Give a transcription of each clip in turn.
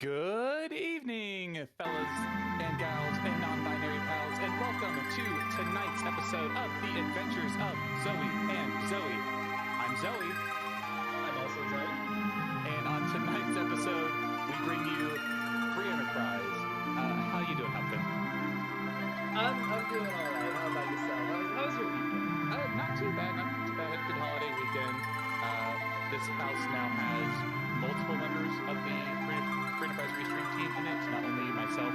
Good evening, fellas and gals and non-binary pals, and welcome to tonight's episode of The Adventures of Zoe and Zoe. I'm Zoe. I'm also Zoe. And on tonight's episode, we bring you Free Enterprise. How you doing, Hopkin? I'm doing all right. How about yourself? How was your weekend? Not too bad. Not too bad. Had a good holiday weekend. This house now has multiple members of the Free Enterprise Restream team in it. Not only myself,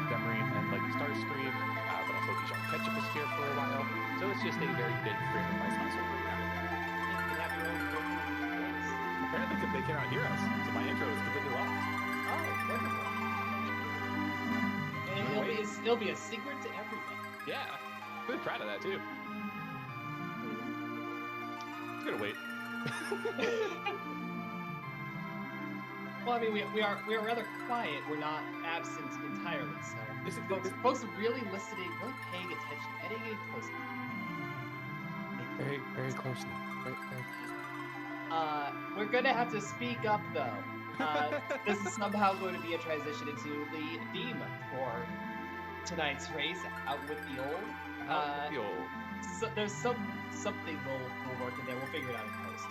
Demarine, and Leggy Starscream, but also Dijon Ketchup is here for a while. So it's just a very big Free Enterprise household right now. You can have your own voice. Apparently they cannot hear us, so my intro is completely lost. Oh, wonderful. And it'll be a secret to everybody. Yeah, really proud of that too. Just gonna wait. Well, I mean, we are rather quiet. We're not absent entirely. So folks really listening, really paying attention, getting in close. Very, very closely. Very We're gonna have to speak up though. This is somehow going to be a transition into the theme for tonight's race, Out with the Old. the old. So there's something we'll work in there. We'll figure it out in post.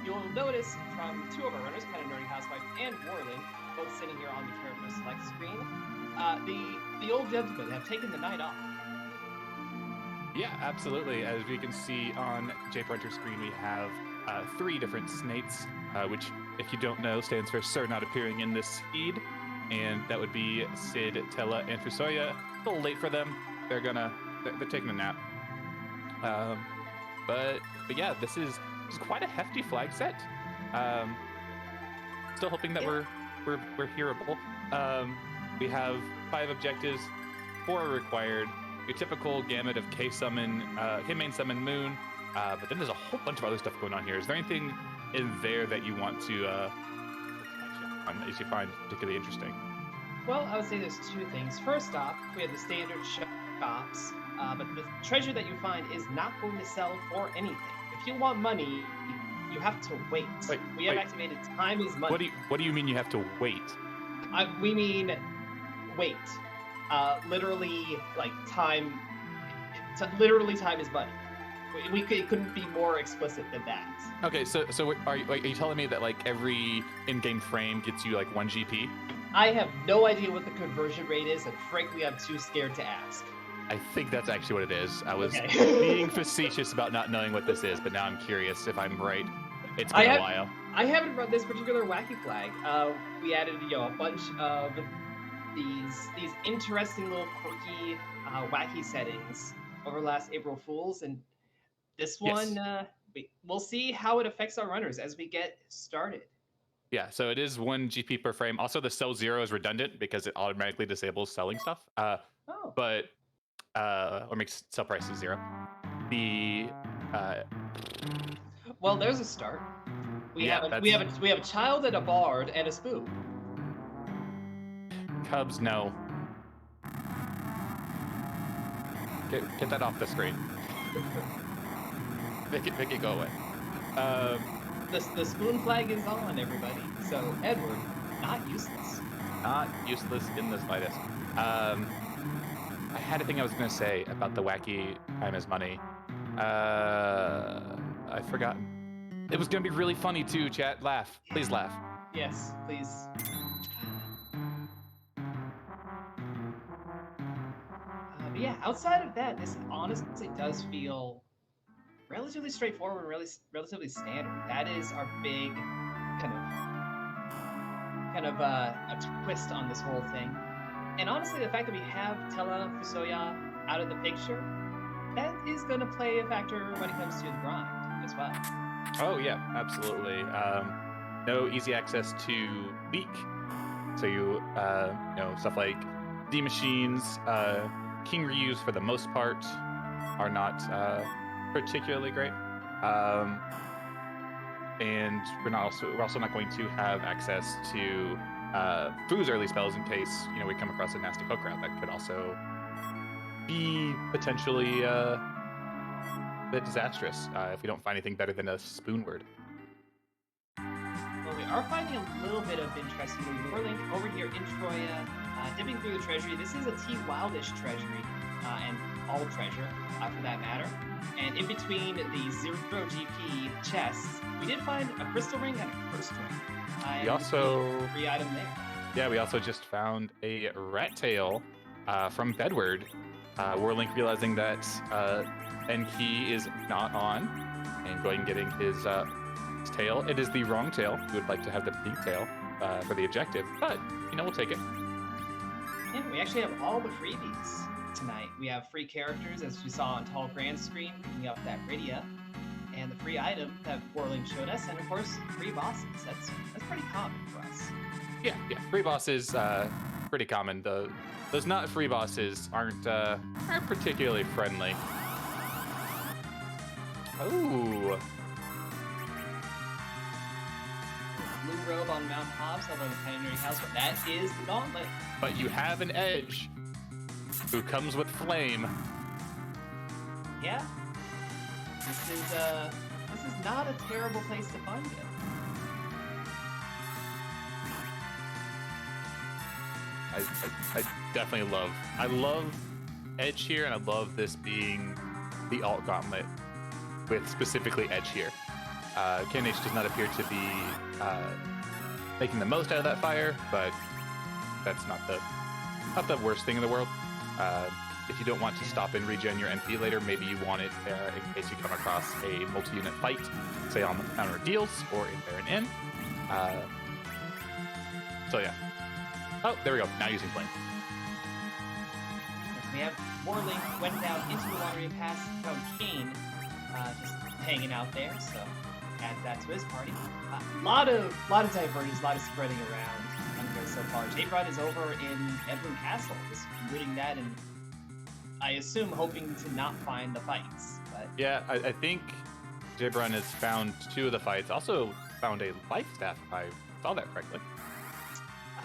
You'll notice from two of our runners, kind of Nerdy Housewife and Warling, both sitting here on the character select screen. The old gentlemen have taken the night off. Yeah, absolutely. As we can see on JPrinter's screen, we have 3 different snates, which, if you don't know, stands for Sir Not Appearing in This Feed. And that would be Sid, Tella, and Fusoya. A little late for them. They're taking a nap. But yeah, this is quite a hefty flag set. Still hoping that we're hearable. We have 5 objectives, 4 are required. Your typical gamut of K summon, K main summon Moon, but then there's a whole bunch of other stuff going on here. Is there anything in there that you want to touch on that you find particularly interesting? Well, I would say there's 2 things. First off, we have the standard shops, but the treasure that you find is not going to sell for anything. If you want money, you have to wait. We have activated time is money. What do you mean you have to wait? We mean wait. Literally, like time. Literally, time is money. It couldn't be more explicit than that. Okay, so are you telling me that like every in-game frame gets you like 1 GP? I have no idea what the conversion rate is, and frankly, I'm too scared to ask. I think that's actually what it is. I was being facetious about not knowing what this is, but now I'm curious if I'm right. It's been a while. I haven't run this particular wacky flag. We added, a bunch of these interesting little quirky wacky settings over last April Fools, and this one we'll see how it affects our runners as we get started. Yeah, so it is 1 GP per frame. Also, the sell 0 is redundant because it automatically disables selling stuff. But or makes sell prices 0. Well, there's a start. We have a child and a bard and a spoon. Cubs, no. Get that off the screen. Make it go away. The spoon flag is on, everybody. So Edward, not useless. Not useless in the slightest. I had a thing I was going to say about the wacky time is money. I've forgotten. It was going to be really funny too, chat. Laugh. Please laugh. Yes, please. But yeah, outside of that, this honestly does feel relatively straightforward, relatively standard. That is our big kind of a twist on this whole thing. And honestly, the fact that we have Tella Fusoya out of the picture, that is going to play a factor when it comes to the grind as well. Oh yeah, absolutely. No easy access to leak, so you stuff like D machines, King Ryus for the most part are not particularly great, and we're also not going to have access to Fu's early spells in case we come across a nasty hook route that could also be potentially a bit disastrous if we don't find anything better than a spoon word. Well, we are finding a little bit of interesting Warlink over here in Troya, dipping through the treasury. This is a T Wildish treasury, and all treasure, for that matter. And in between the 0 GP chests, we did find a crystal ring and a first ring. We also... free item there. Yeah, we also just found a rat tail from Bedward. Warlink realizing that Enki is not on and going and getting his tail. It is the wrong tail. We would like to have the pink tail for the objective, but, we'll take it. Yeah, we actually have all the freebies tonight. We have free characters, as we saw on Tall Grand Screen, picking up that Rydia, and the free item that Warlink showed us, and of course, free bosses. That's pretty common for us. Yeah, free bosses, pretty common. Those not free bosses aren't particularly friendly. Ooh. Blue robe on Mount Hobbs, although the Pioneering House, but that is the gauntlet. But you have an edge who comes with flame. Yeah. This is not a terrible place to find it. I definitely love edge here, and I love this being the alt gauntlet with specifically edge here. KNH does not appear to be making the most out of that fire, but that's not the worst thing in the world. If you don't want to stop and regen your MP later, maybe you want it in case you come across a multi-unit fight, say on Ordeals or in Baron Inn. So yeah. Oh, there we go. Now using flame. Yes, we have Warlink went down into the Watery Pass from Kane, just hanging out there. So add that to his party. Lot of divergence, a lot of spreading around here so far. J-Rod is over in Edwin Castle, just looting that, and I assume hoping to not find the fights. But yeah, I think J-Rod has found 2 of the fights. Also found a life staff, if I saw that correctly.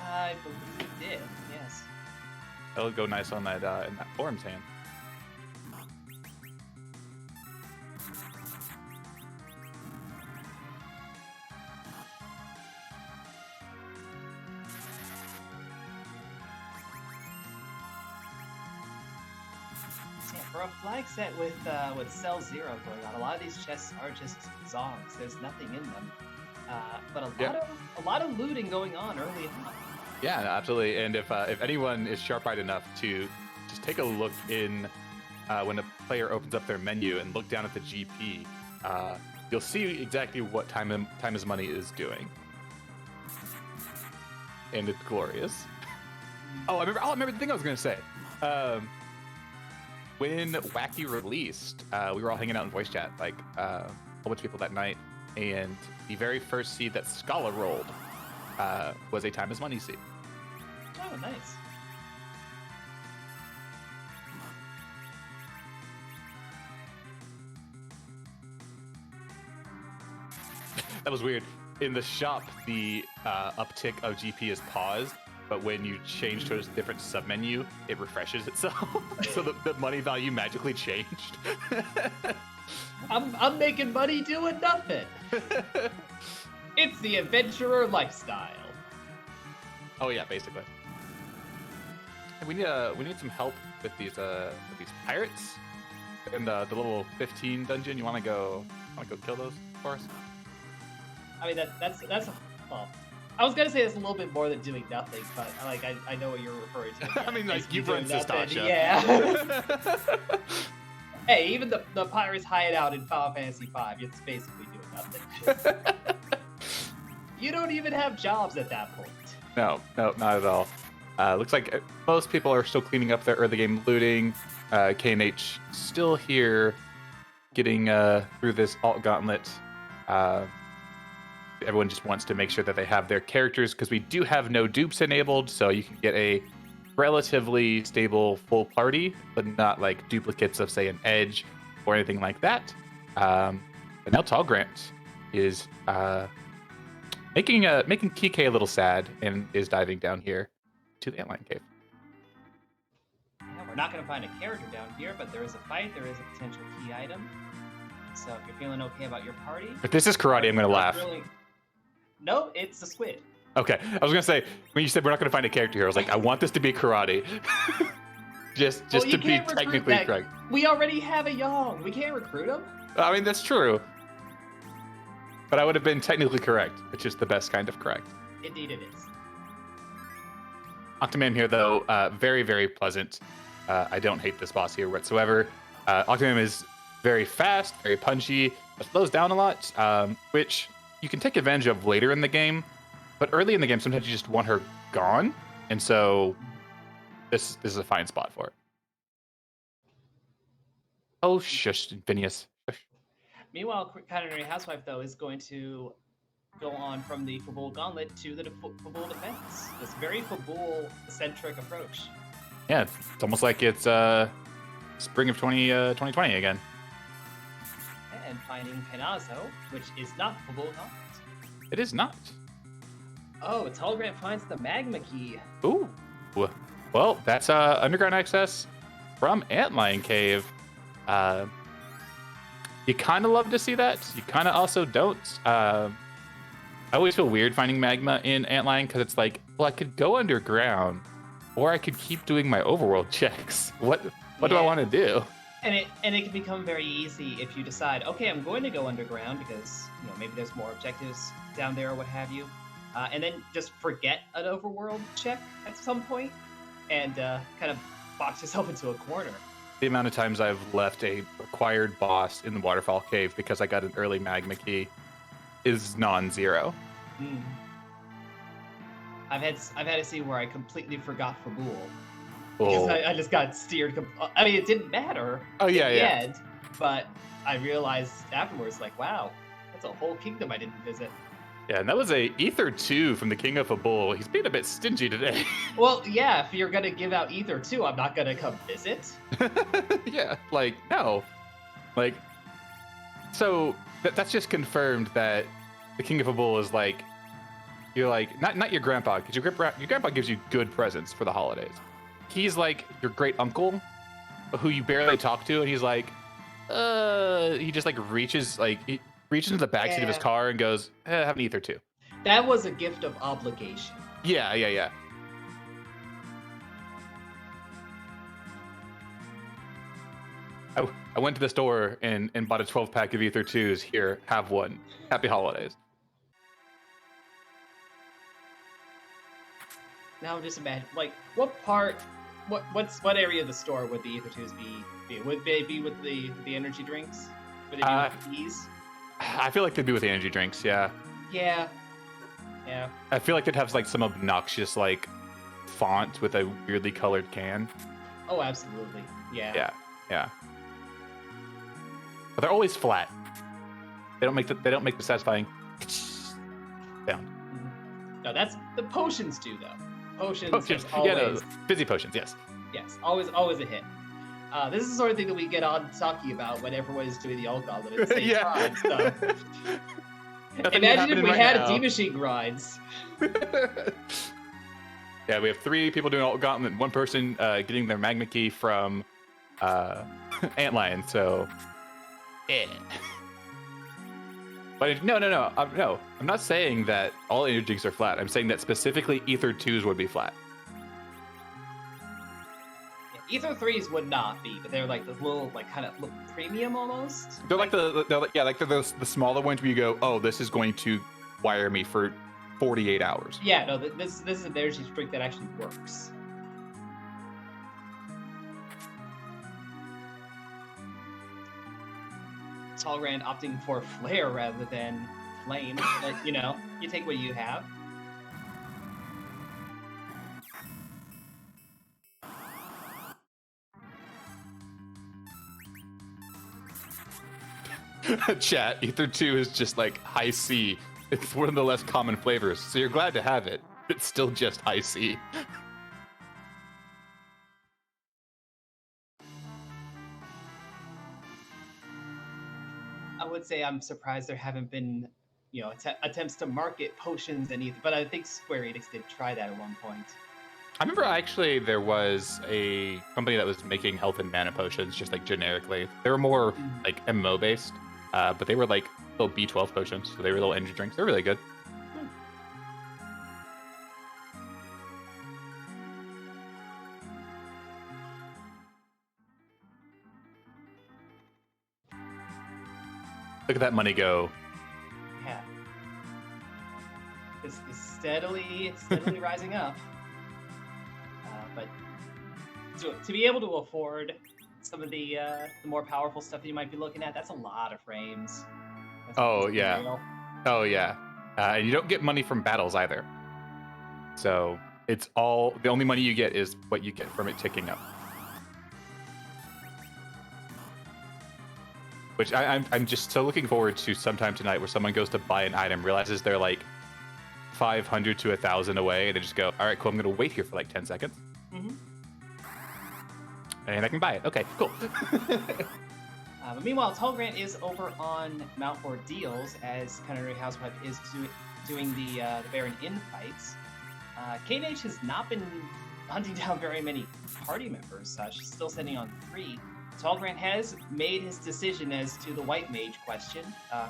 I believe it did, yes. That'll go nice on that in that Forum's hand. Yeah, for a flag set with Cell 0 going on, a lot of these chests are just zongs. There's nothing in them, but a lot of looting going on early on. Yeah, absolutely. And if anyone is sharp-eyed enough to just take a look in when a player opens up their menu and look down at the GP, you'll see exactly what time is money is doing, and it's glorious. I remember the thing I was gonna say. When Wacky released, we were all hanging out in voice chat, like a whole bunch of people that night, and the very first seed that Scala rolled was a time is money seed. Oh, nice. That was weird. In the shop, the uptick of GP is paused, but when you change to a different submenu, it refreshes itself. So the money value magically changed. I'm making money doing nothing. It's the adventurer lifestyle. Oh yeah, basically. We need some help with these pirates in the level 15 dungeon. You want to go kill those for us? I mean that's well, I was gonna say it's a little bit more than doing nothing, but I know what you're referring to. I mean, like, you've run Sastasha. Yeah. Hey, even the pirates hideout in Final Fantasy V, it's basically doing nothing. You don't even have jobs at that point. No, not at all. Looks like most people are still cleaning up their early game looting. KNH still here, getting through this alt gauntlet. Everyone just wants to make sure that they have their characters, because we do have no dupes enabled, so you can get a relatively stable full party, but not like duplicates of, say, an Edge or anything like that. But now Tall Grant is making TK a little sad and is diving down here to the Antlion Cave. Yeah, we're not going to find a character down here, but there is a fight. There is a potential key item. So if you're feeling okay about your party... If this is karate, I'm going to laugh. No, it's a squid. Okay, I was gonna say when you said we're not gonna find a character here, I was like, I want this to be karate, just Well, to be technically correct. We already have a Yang. We can't recruit him. I mean that's true, but I would have been technically correct, which is the best kind of correct. Indeed, it is. Octoman here though, very very pleasant. I don't hate this boss here whatsoever. Octoman is very fast, very punchy, but slows down a lot, which you can take advantage of later in the game. But early in the game, sometimes you just want her gone, and so this is a fine spot for it. Oh, shush, Phineas. Shush. Meanwhile, Culinary Housewife, though, is going to go on from the Fabul Gauntlet to the Fabul Defense. This very Fabul-centric approach. Yeah, it's almost like it's spring of 2020 again. And finding Penazo, which is not Fabul Gauntlet. It is not. Oh, Talgrant finds the magma key. Ooh. Well, that's underground access from Antlion Cave. You kind of love to see that. You kind of also don't. I always feel weird finding magma in Antlion because it's like, well, I could go underground, or I could keep doing my overworld checks. What do I want to do? And it can become very easy if you decide, okay, I'm going to go underground because maybe there's more objectives down there or what have you. And then just forget an overworld check at some point and kind of box yourself into a corner. The amount of times I've left a required boss in the waterfall cave because I got an early magma key is non-zero. Mm. I've had to see where I completely forgot Fabul. Because I just got steered. I mean, it didn't matter. Oh yeah, in the yeah. end, but I realized afterwards, like, wow, that's a whole kingdom I didn't visit. Yeah, and that was a Ether 2 from the King of Fabul. He's being a bit stingy today. Well, yeah, if you're gonna give out Ether 2, I'm not gonna come visit. Yeah, like, no. Like, so that's just confirmed that the King of Fabul is like, you're like, not your grandpa, because your grandpa gives you good presents for the holidays. He's like your great uncle, who you barely talk to, and he's like, he just like reaches into the backseat of his car and goes, have an Ether 2. That was a gift of obligation. Yeah. I went to the store and bought a 12-pack of Ether 2s. Here, have one. Happy holidays. Now just imagine, like, what area of the store would the Ether 2s be? Would they be with the energy drinks? Would they be with these? I feel like they'd be with the energy drinks, yeah. Yeah. I feel like they'd have like some obnoxious like font with a weirdly colored can. Oh, absolutely. Yeah. Yeah. But they're always flat. They don't make the satisfying sound. No, that's the potions do though. Potions. Always... Yeah, no, fizzy potions. Yes. Yes, always a hit. This is the sort of thing that we get on talking about when everyone is doing the alt gauntlet at the same time. So. Imagine if we had D machine grinds. Yeah, we have 3 people doing alt gauntlet, 1 person getting their magma key from Antlion. So, yeah. But no. I'm not saying that all energy drinks are flat. I'm saying that specifically Ether 2s would be flat. Ether 3s would not be, but they're like the little, like kind of premium almost. They're like the smaller ones where you go, oh, this is going to wire me for 48 hours. Yeah, no, this is an energy drink that actually works. Talgrand opting for flare rather than flame, but you take what you have. Chat, Ether 2 is just like high C. It's one of the less common flavors, so you're glad to have it. It's still just high C. I would say I'm surprised there haven't been, attempts to market potions and Ether, but I think Square Enix did try that at one point. I remember actually there was a company that was making health and mana potions just like generically. They were more like MMO based, but they were like little B12 potions, so they were little energy drinks. They're really good. Look at that money go. Yeah. It's steadily rising up. But to be able to afford some of the more powerful stuff that you might be looking at, that's a lot of frames. Oh yeah. Oh yeah. And you don't get money from battles either. So it's all the only money you get is what you get from it ticking up. Which I'm just so looking forward to sometime tonight where someone goes to buy an item, realizes they're like 500 to 1,000 away, and they just go, all right, cool, I'm going to wait here for like 10 seconds. Mm-hmm. And I can buy it. Okay, cool. But meanwhile, Tall Grant is over on Mount Ordeals as Culinary Housewife is doing the Baron Inn fights. KNH has not been hunting down very many party members. She's still sending on 3. Tall Grant has made his decision as to the White Mage question,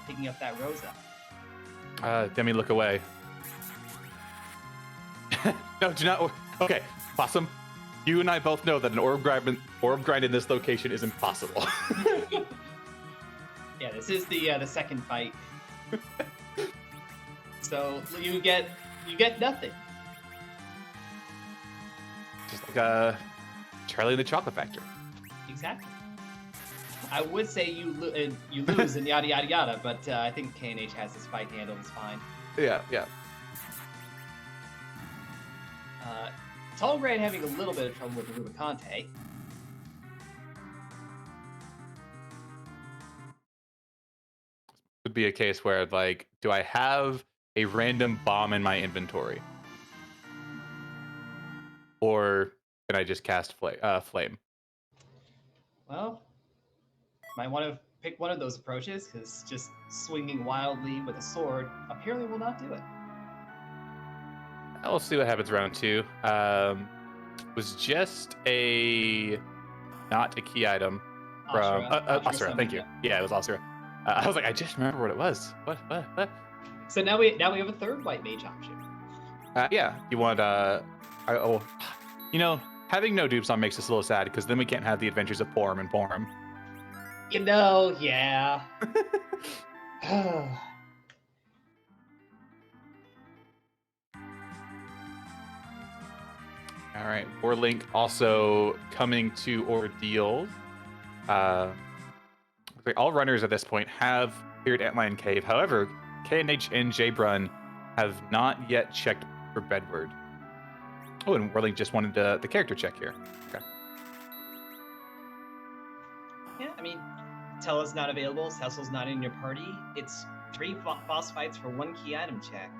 picking up that Rosa. Demi, look away. No, do not. Okay, Possum. You and I both know that an orb grind in this location is impossible. Yeah, this is the second fight. So you get nothing. Just like Charlie and the Chocolate Factory. Exactly. I would say you lose and yada yada yada, but I think KNH has this fight handled. It's fine. Yeah. Tall Grant having a little bit of trouble with the Rubicante. Would be a case where, like, do I have a random bomb in my inventory? Or can I just cast flame? Well, might want to pick one of those approaches, because just swinging wildly with a sword apparently will not do it. We'll see what happens round 2. Was just not a key item from Asura. Thank you. Yeah, it was Asura. I was like, I just remember what it was. What? So now we have a third White Mage option. Yeah, you want having no dupes on makes us a little sad because then we can't have the adventures of Porum and Porum. Yeah. All right, Warlink also coming to Ordeals. All runners at this point have cleared Antlion Cave. However, KNH and Jbrun have not yet checked for Bedward. Oh, and Warlink just wanted the character check here. Okay. Yeah, I mean, Tella's not available, Cecil's not in your party. It's 3 boss fights for 1 key item check.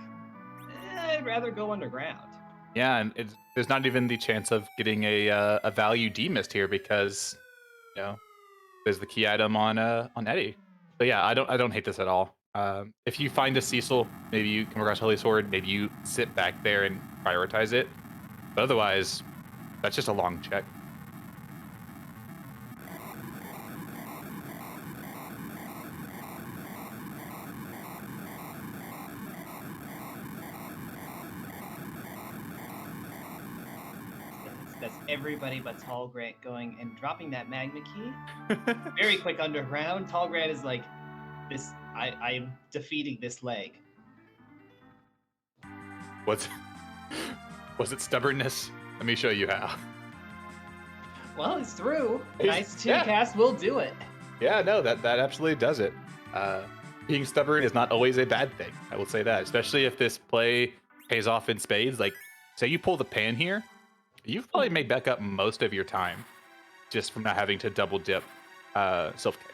I'd rather go underground. Yeah, and there's not even the chance of getting a value demist here because, there's the key item on Eddie. But yeah, I don't hate this at all. If you find a Cecil, maybe you come across Holy Sword, maybe you sit back there and prioritize it. But otherwise, that's just a long check. That's everybody but Tall Grant going and dropping that magma key. Very quick underground. Tall Grant is like, this. I'm defeating this leg. Was it stubbornness? Let me show you how. Well, it's through. Nice 2 cast will do it. Yeah, no, that absolutely does it. Being stubborn is not always a bad thing. I will say that, especially if this play pays off in spades. Like, say you pull the pan here, you've probably made back up most of your time just from not having to double dip Sylph Cave.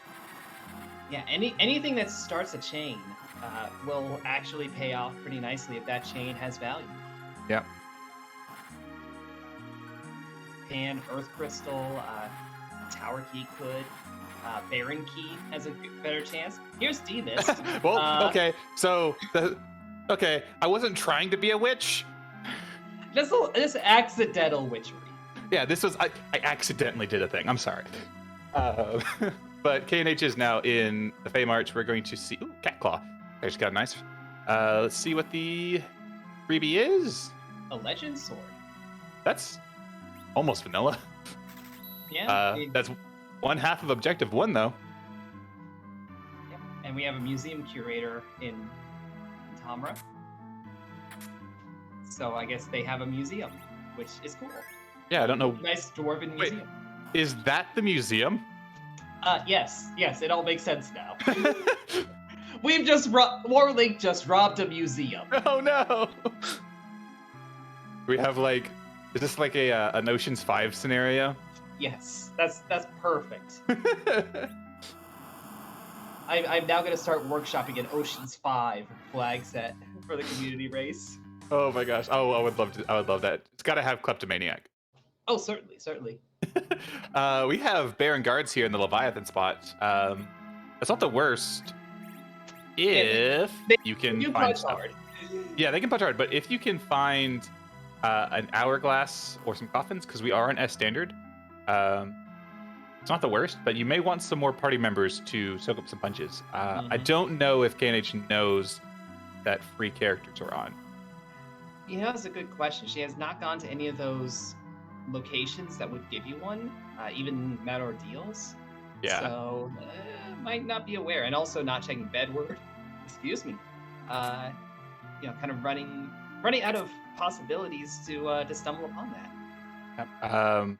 Yeah, anything that starts a chain will actually pay off pretty nicely if that chain has value. Yeah. Pan, Earth Crystal, Tower Key could. Baron Key has a better chance. Here's D-Mist. Well, okay, so I wasn't trying to be a witch. This accidental witchery. Yeah, this was I accidentally did a thing. I'm sorry. But KNH is now in the Fey March. We're going to see Cat Claw. I just got a nice. Let's see what the freebie is. A Legend Sword. That's almost vanilla. Yeah. That's 1/2 of objective 1 though. Yep. and we have a museum curator in Tamra. So I guess they have a museum, which is cool. Yeah, I don't know. Nice dwarven Wait. museum. Is that the museum? Yes, it all makes sense now. Warlink just robbed a museum. Oh no! We have like, is this like an Ocean's 5 scenario? Yes, that's perfect. I'm now gonna start workshopping an Ocean's 5 flag set for the community race. Oh my gosh! Oh, I would love that. It's got to have kleptomaniac. Oh, certainly. We have Baron Guards here in the Leviathan spot. That's not the worst. If you can find punch stuff. hard. Yeah, they can punch hard, but if you can find an hourglass or some coffins, because we are an S standard, it's not the worst, but you may want some more party members to soak up some punches. I don't know if KNH knows that free characters are on. You know, that's a good question. She has not gone to any of those locations that would give you one, even Mad Ordeals. Yeah. So, might not be aware. And also not checking Bedward. Excuse me. Kind of running out of possibilities to stumble upon that.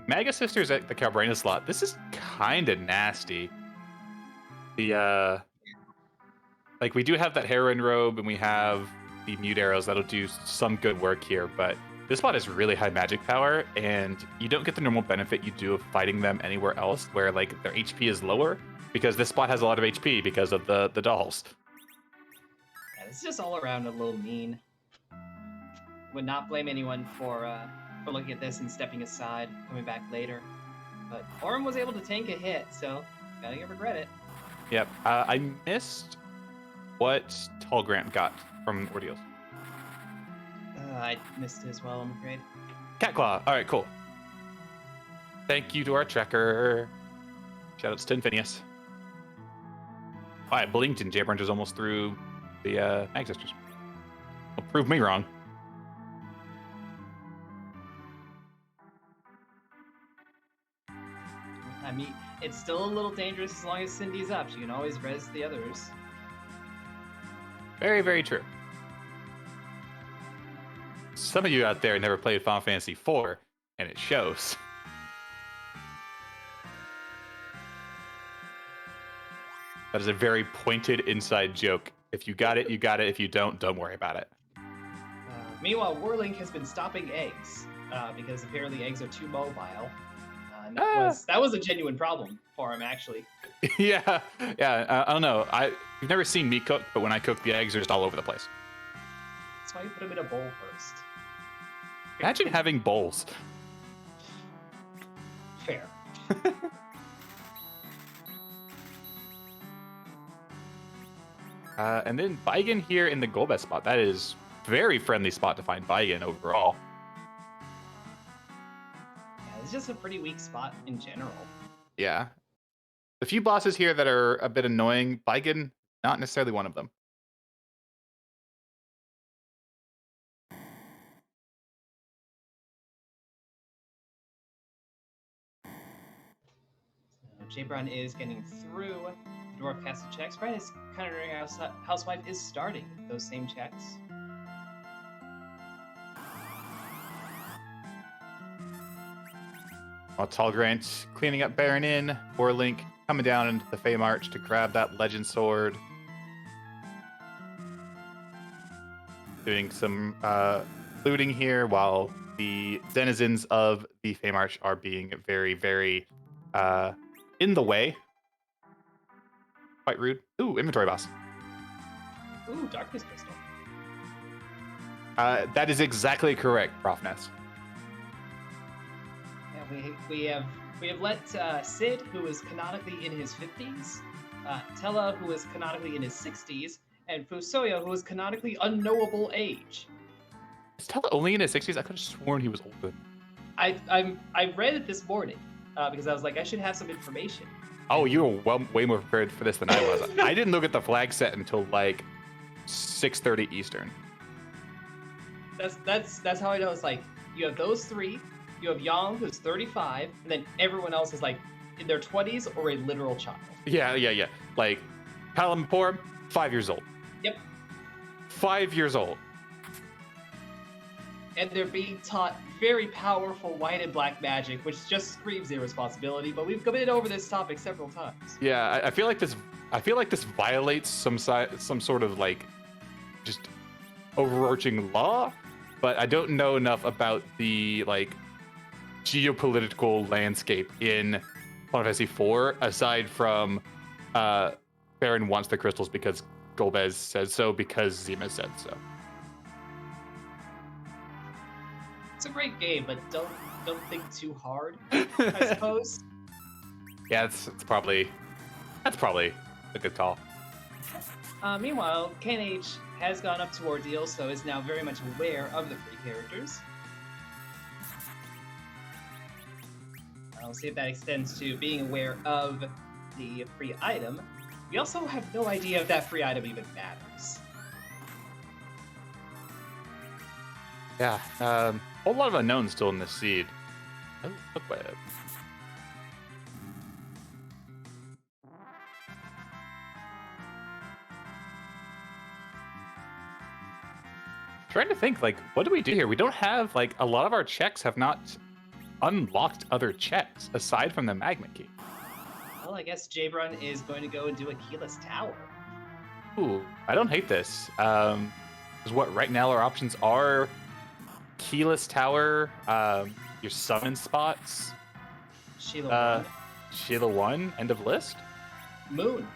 Maga Sisters at the Calbrina slot. This is kind of nasty. The like we do have that heroin robe and we have the mute arrows that'll do some good work here, but this spot is really high magic power and you don't get the normal benefit you do of fighting them anywhere else where like their HP is lower, because this spot has a lot of HP because of the dolls. Yeah, it's just all around a little mean. Would not blame anyone for looking at this and stepping aside, coming back later. But Orm was able to tank a hit, so gotta regret it. Yep. I missed what Tallgrant got from Ordeals. I missed it as well, I'm afraid. Catclaw. All right, cool. Thank you to our tracker. Shoutouts to Infinius. I blinked and Jabrant was almost through the Mag Sisters. Well, prove me wrong. I mean, it's still a little dangerous as long as Cindy's up. She can always res the others. Very, very true. Some of you out there never played Final Fantasy IV, and it shows. That is a very pointed inside joke. If you got it, you got it. If you don't worry about it. Meanwhile, Warlink has been stopping eggs because apparently eggs are too mobile. And that was a genuine problem for him, actually. Yeah. I don't know. You've never seen me cook, but when I cook, the eggs are just all over the place. That's why you put them in a bowl first. Imagine having bowls. Fair. And then Baigen here in the Golbez spot. That is very friendly spot to find Baigen overall. Yeah, it's just a pretty weak spot in general. Yeah. The few bosses here that are a bit annoying, Baigen, not necessarily one of them. Jabron is getting through the Dwarf castle checks. Brian is kind of wondering how Housewife is starting those same checks. While Tallgrant cleaning up Baron Inn, Warlink coming down into the Fey March to grab that Legend Sword. Doing some looting here while the denizens of the Fey March are being very, very in the way. Quite rude. Ooh, inventory boss. Ooh, Darkness Crystal. That is exactly correct, Prof. Ness. Yeah, we have let Sid, who is canonically in his 50s, Tella, who is canonically in his 60s, and Fusoya, who is canonically unknowable age. Is Tella only in his 60s? I could have sworn he was older. I read it this morning because I was like, I should have some information. Oh, you were way more prepared for this than I was. I didn't look at the flag set until like 6:30 Eastern. That's how I know. It's like you have those three, you have Yang, who's 35, and then everyone else is like in their 20s or a literal child. Yeah. Like Kalampur, 5 years old. Yep. 5 years old. And they're being taught very powerful white and black magic, which just screams irresponsibility. But we've committed over this topic several times. Yeah, I feel like this. I feel like this violates some sort of like just overarching law, but I don't know enough about the like geopolitical landscape in Final Fantasy IV aside from Baron wants the crystals because Golbez says so, because Zima said so. It's a great game, but don't think too hard, I suppose. Yeah, that's probably a good call. Meanwhile, KNH has gone up to Ordeals, so is now very much aware of the free characters. I'll see if that extends to being aware of the free item. We also have no idea if that free item even matters. Yeah, a whole lot of unknowns still in this seed. Oh, look what. Trying to think, like, what do we do here? We don't have, like, a lot of our checks have not unlocked other checks aside from the magma key. Well, I guess Jabrun is going to go and do a keyless tower. Ooh, I don't hate this. Because what right now our options are keyless tower, your summon spots, Sheila 1. Sheila 1, end of list. Moon.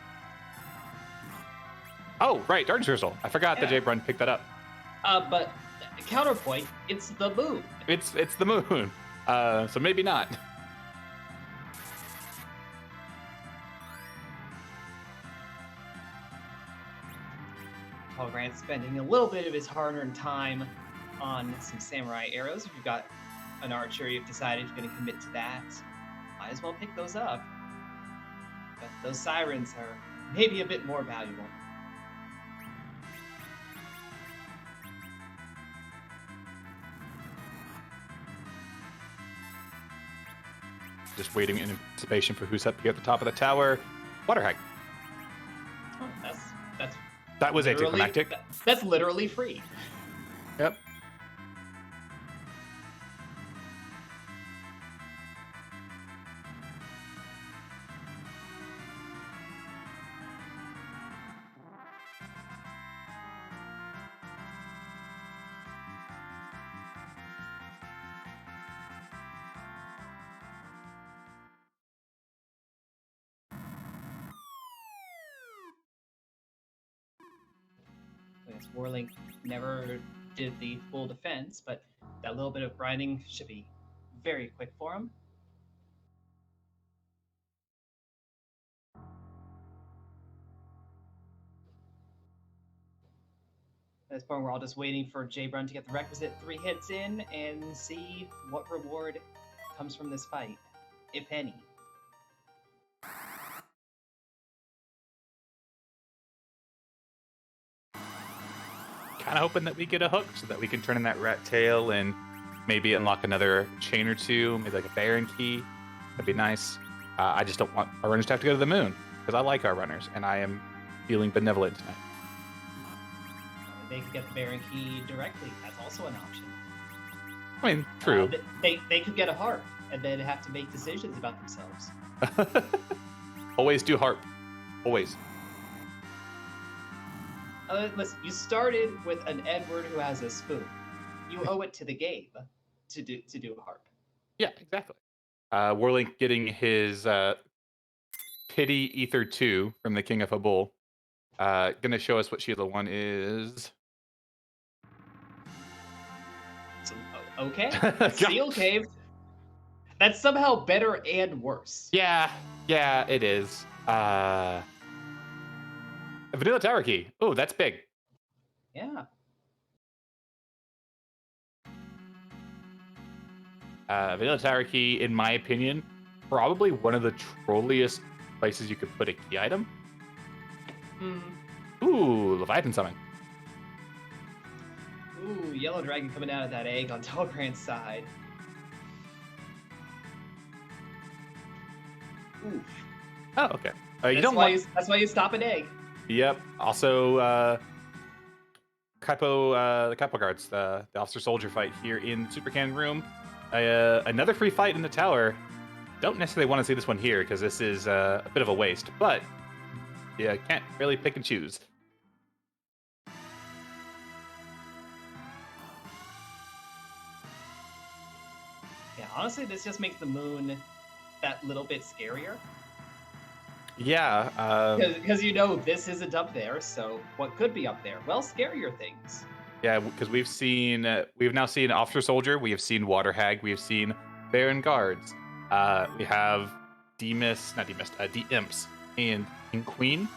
Oh, right, Darkness Crystal. I forgot that Yeah. Jabrun picked that up. But counterpoint, it's the moon. It's the moon. So maybe not. Paul Grant's spending a little bit of his hard-earned time on some samurai arrows. If you've got an archer, you've decided you're going to commit to that, might as well pick those up. But those sirens are maybe a bit more valuable. Just waiting in anticipation for who's up here at the top of the tower. Waterhag. Oh, That was literally- anticlimactic. That's literally free. Yep. I guess Warlink never did the full defense, but that little bit of grinding should be very quick for him. At this point, we're all just waiting for Jabrun to get the requisite 3 hits in and see what reward comes from this fight, if any. Kind of hoping that we get a hook so that we can turn in that rat tail and maybe unlock another chain or two, maybe like a Baron key. That'd be nice. I just don't want our runners to have to go to the moon because I like our runners and I am feeling benevolent tonight. They could get the Baron key directly. That's also an option. I mean, true. They could get a harp and then have to make decisions about themselves. Always do harp. Always. Listen, you started with an Edward who has a spoon. You owe it to the game to do a harp. Yeah, exactly. Warlink getting his Pity Ether 2 from the King of Abul. Gonna show us what Sheila 1 is. So, okay. Steel Cave. That's somehow better and worse. Yeah, it is. Vanilla Tower Key. Oh, that's big. Yeah. Vanilla Tower Key, in my opinion, probably one of the trolliest places you could put a key item. Ooh, Leviathan Summon. Ooh, Yellow Dragon coming out of that egg on Talgrand's side. Oof. Oh, okay. That's why you stop an egg. Yep. Also, the capo guards, the officer soldier fight here in Super Cannon Room. Another free fight in the tower. Don't necessarily want to see this one here because this is a bit of a waste, but yeah, can't really pick and choose. Yeah, honestly, this just makes the moon that little bit scarier. Yeah. Because you know this isn't up there, so what could be up there? Well, scarier things. Yeah, because we've now seen officer soldier, we have seen water hag, we have seen baron guards. We have Demus, not Demus, De-Imps and King Queen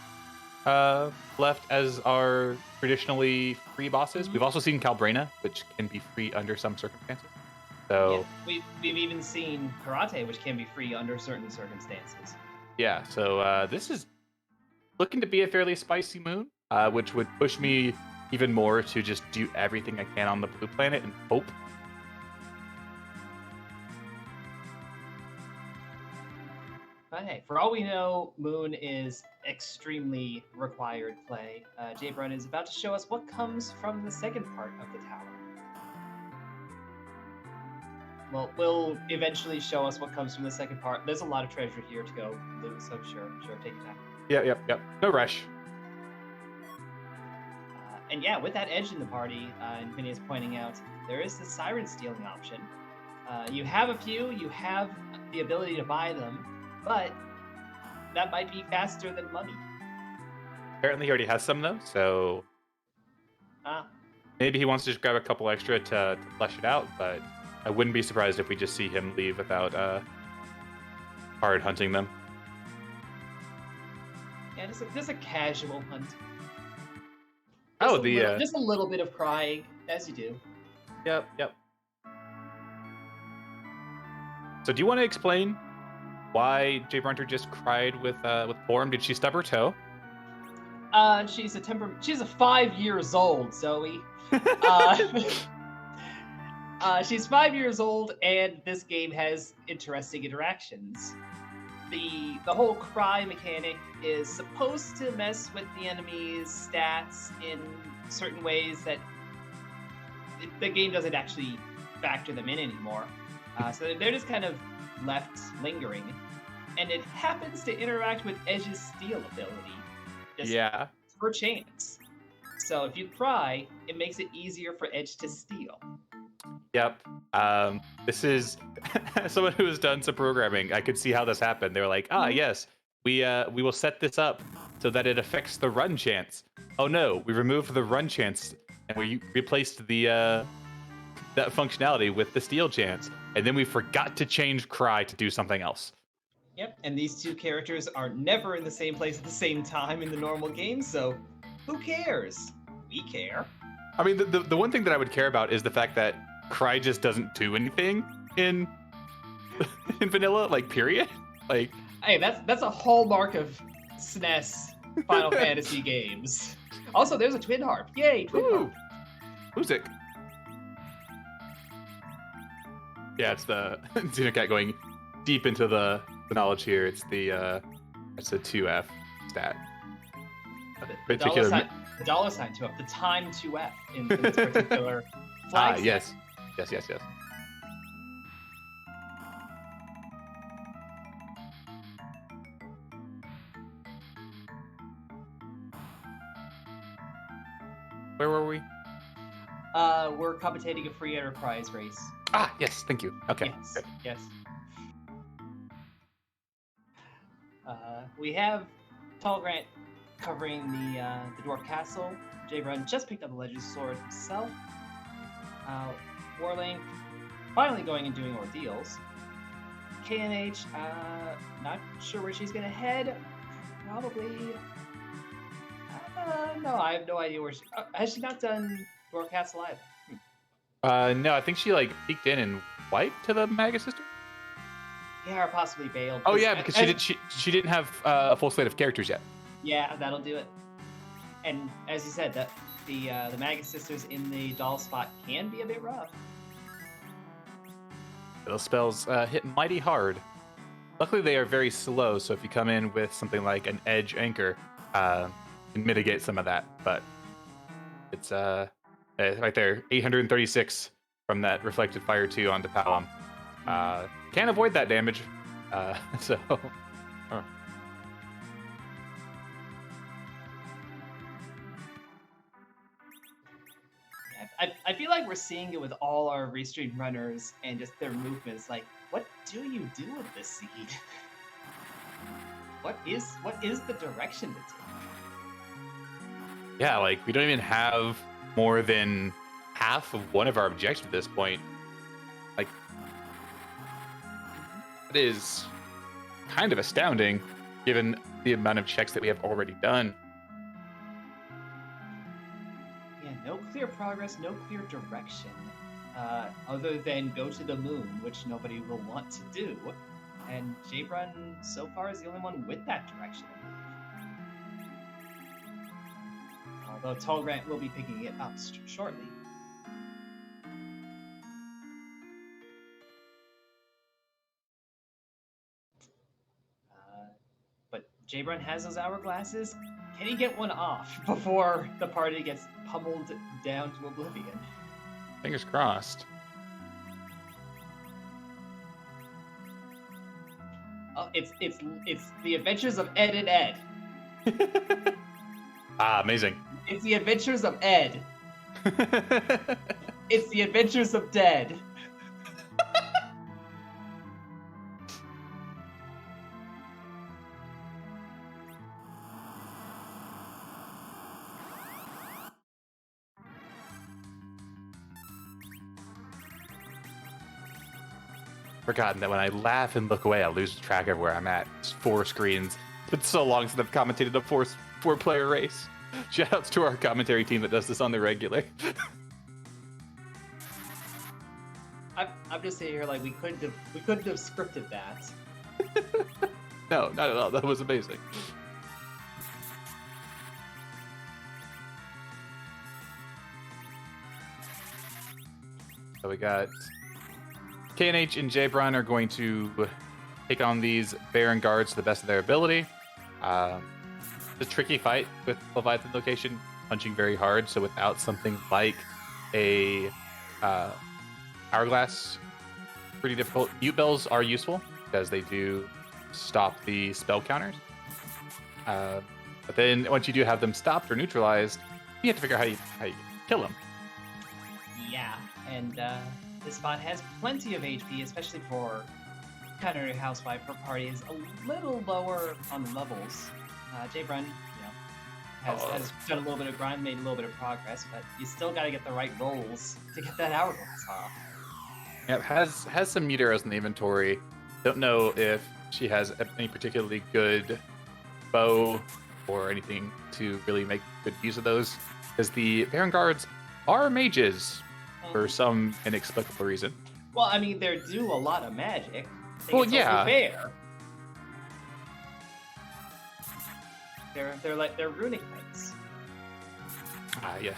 left as our traditionally free bosses. We've also seen Calbrena, which can be free under some circumstances. So yeah, we've even seen karate, which can be free under certain circumstances. Yeah, so this is looking to be a fairly spicy moon, which would push me even more to just do everything I can on the blue planet and hope. But hey, for all we know, Moon is extremely required play. Jay Brun is about to show us what comes from the second part of the tower. Well, will eventually show us what comes from the second part. There's a lot of treasure here to go loot, so sure, take your time. Yep. No rush. And yeah, with that edge in the party, and Vinny is pointing out, there is the siren stealing option. You have a few, you have the ability to buy them, but that might be faster than money. Apparently he already has some though, so maybe he wants to just grab a couple extra to flesh it out, but I wouldn't be surprised if we just see him leave without hard hunting them. Yeah, just a casual hunt. Just a little bit of crying, as you do. Yep. So do you want to explain why Jay Brunter just cried with Porum? Did she stub her toe? She's a 5 years old, Zoe. She's 5 years old, and this game has interesting interactions. The whole cry mechanic is supposed to mess with the enemy's stats in certain ways that the game doesn't actually factor them in anymore. So they're just kind of left lingering. And it happens to interact with Edge's steal ability. Just per chance. So if you cry, it makes it easier for Edge to steal. Yep. This is someone who has done some programming. I could see how this happened. They were like, yes, we will set this up so that it affects the run chance. Oh no, we removed the run chance and we replaced the that functionality with the steal chance, and then we forgot to change cry to do something else. Yep, and these two characters are never in the same place at the same time in the normal game, so who cares? We care. I mean, the one thing that I would care about is the fact that cry just doesn't do anything in vanilla, like, period. Like, hey, that's a hallmark of SNES Final Fantasy games. Also, there's a twin harp. Yay, twin harp. Music. Yeah, it's the Xenocat going deep into the knowledge here. It's the 2F stat. The dollar sign 2F, the time 2F in this particular flag. Yes. Where were we? We're commentating a free enterprise race. Yes, thank you. Okay. Yes. We have Tall Grant covering the Dwarf Castle. Jay Brun just picked up the Legend Sword himself. Warlink finally going and doing Ordeals. KNH, not sure where she's gonna head. Probably. No, I have no idea where she. Has she not done Dwarf Castle either? No, I think she peeked in and wiped to the Maga sister. Yeah, or possibly bailed. Oh yeah, because she didn't have a full slate of characters yet. Yeah, that'll do it. And as you said, that the Maga sisters in the doll spot can be a bit rough. Those spells hit mighty hard. Luckily, they are very slow, so if you come in with something like an edge anchor, can mitigate some of that. But it's right there, 836 from that reflected fire 2 onto Palom. Can't avoid that damage. So. I feel like we're seeing it with all our restream runners and just their movements. Like, what do you do with this seed? What is the direction to take? Yeah, like we don't even have more than half of one of our objectives at this point. Like, it is kind of astounding given the amount of checks that we have already done. Yeah, no clear progress, no clear direction, other than go to the moon, which nobody will want to do. And J-Run so far is the only one with that direction. Although Tall Grant will be picking it up shortly. But J-Run has those hourglasses. Can he get one off before the party gets pummeled down to oblivion? Fingers crossed. Oh, it's the Adventures of Ed and Ed. Amazing. It's the Adventures of Ed. It's the Adventures of Dead. Forgotten that when I laugh and look away, I lose track of where I'm at. It's 4 screens. It's been so long since I've commentated a four-player race. Shoutouts to our commentary team that does this on the regular. I'm just saying here, like we couldn't have scripted that. No, not at all. That was amazing. So we got KNH and J-Bron are going to take on these Baron guards to the best of their ability. It's a tricky fight with Leviathan location, punching very hard. So without something like a hourglass, pretty difficult. Mute bells are useful because they do stop the spell counters. But then once you do have them stopped or neutralized, you have to figure out how you kill them. Yeah, and this spot has plenty of HP, especially for Culinary Housewife. Her party is a little lower on the levels. J-Brun, has done a little bit of grind, made a little bit of progress, but you still got to get the right rolls to get that hourglass off. Yeah, has some meat arrows in the inventory. Don't know if she has any particularly good bow or anything to really make good use of those, because the Baron guards are mages for some inexplicable reason. Well, I mean, they do a lot of magic. Well, yeah. Fair. They're runic knights. Ah, yes.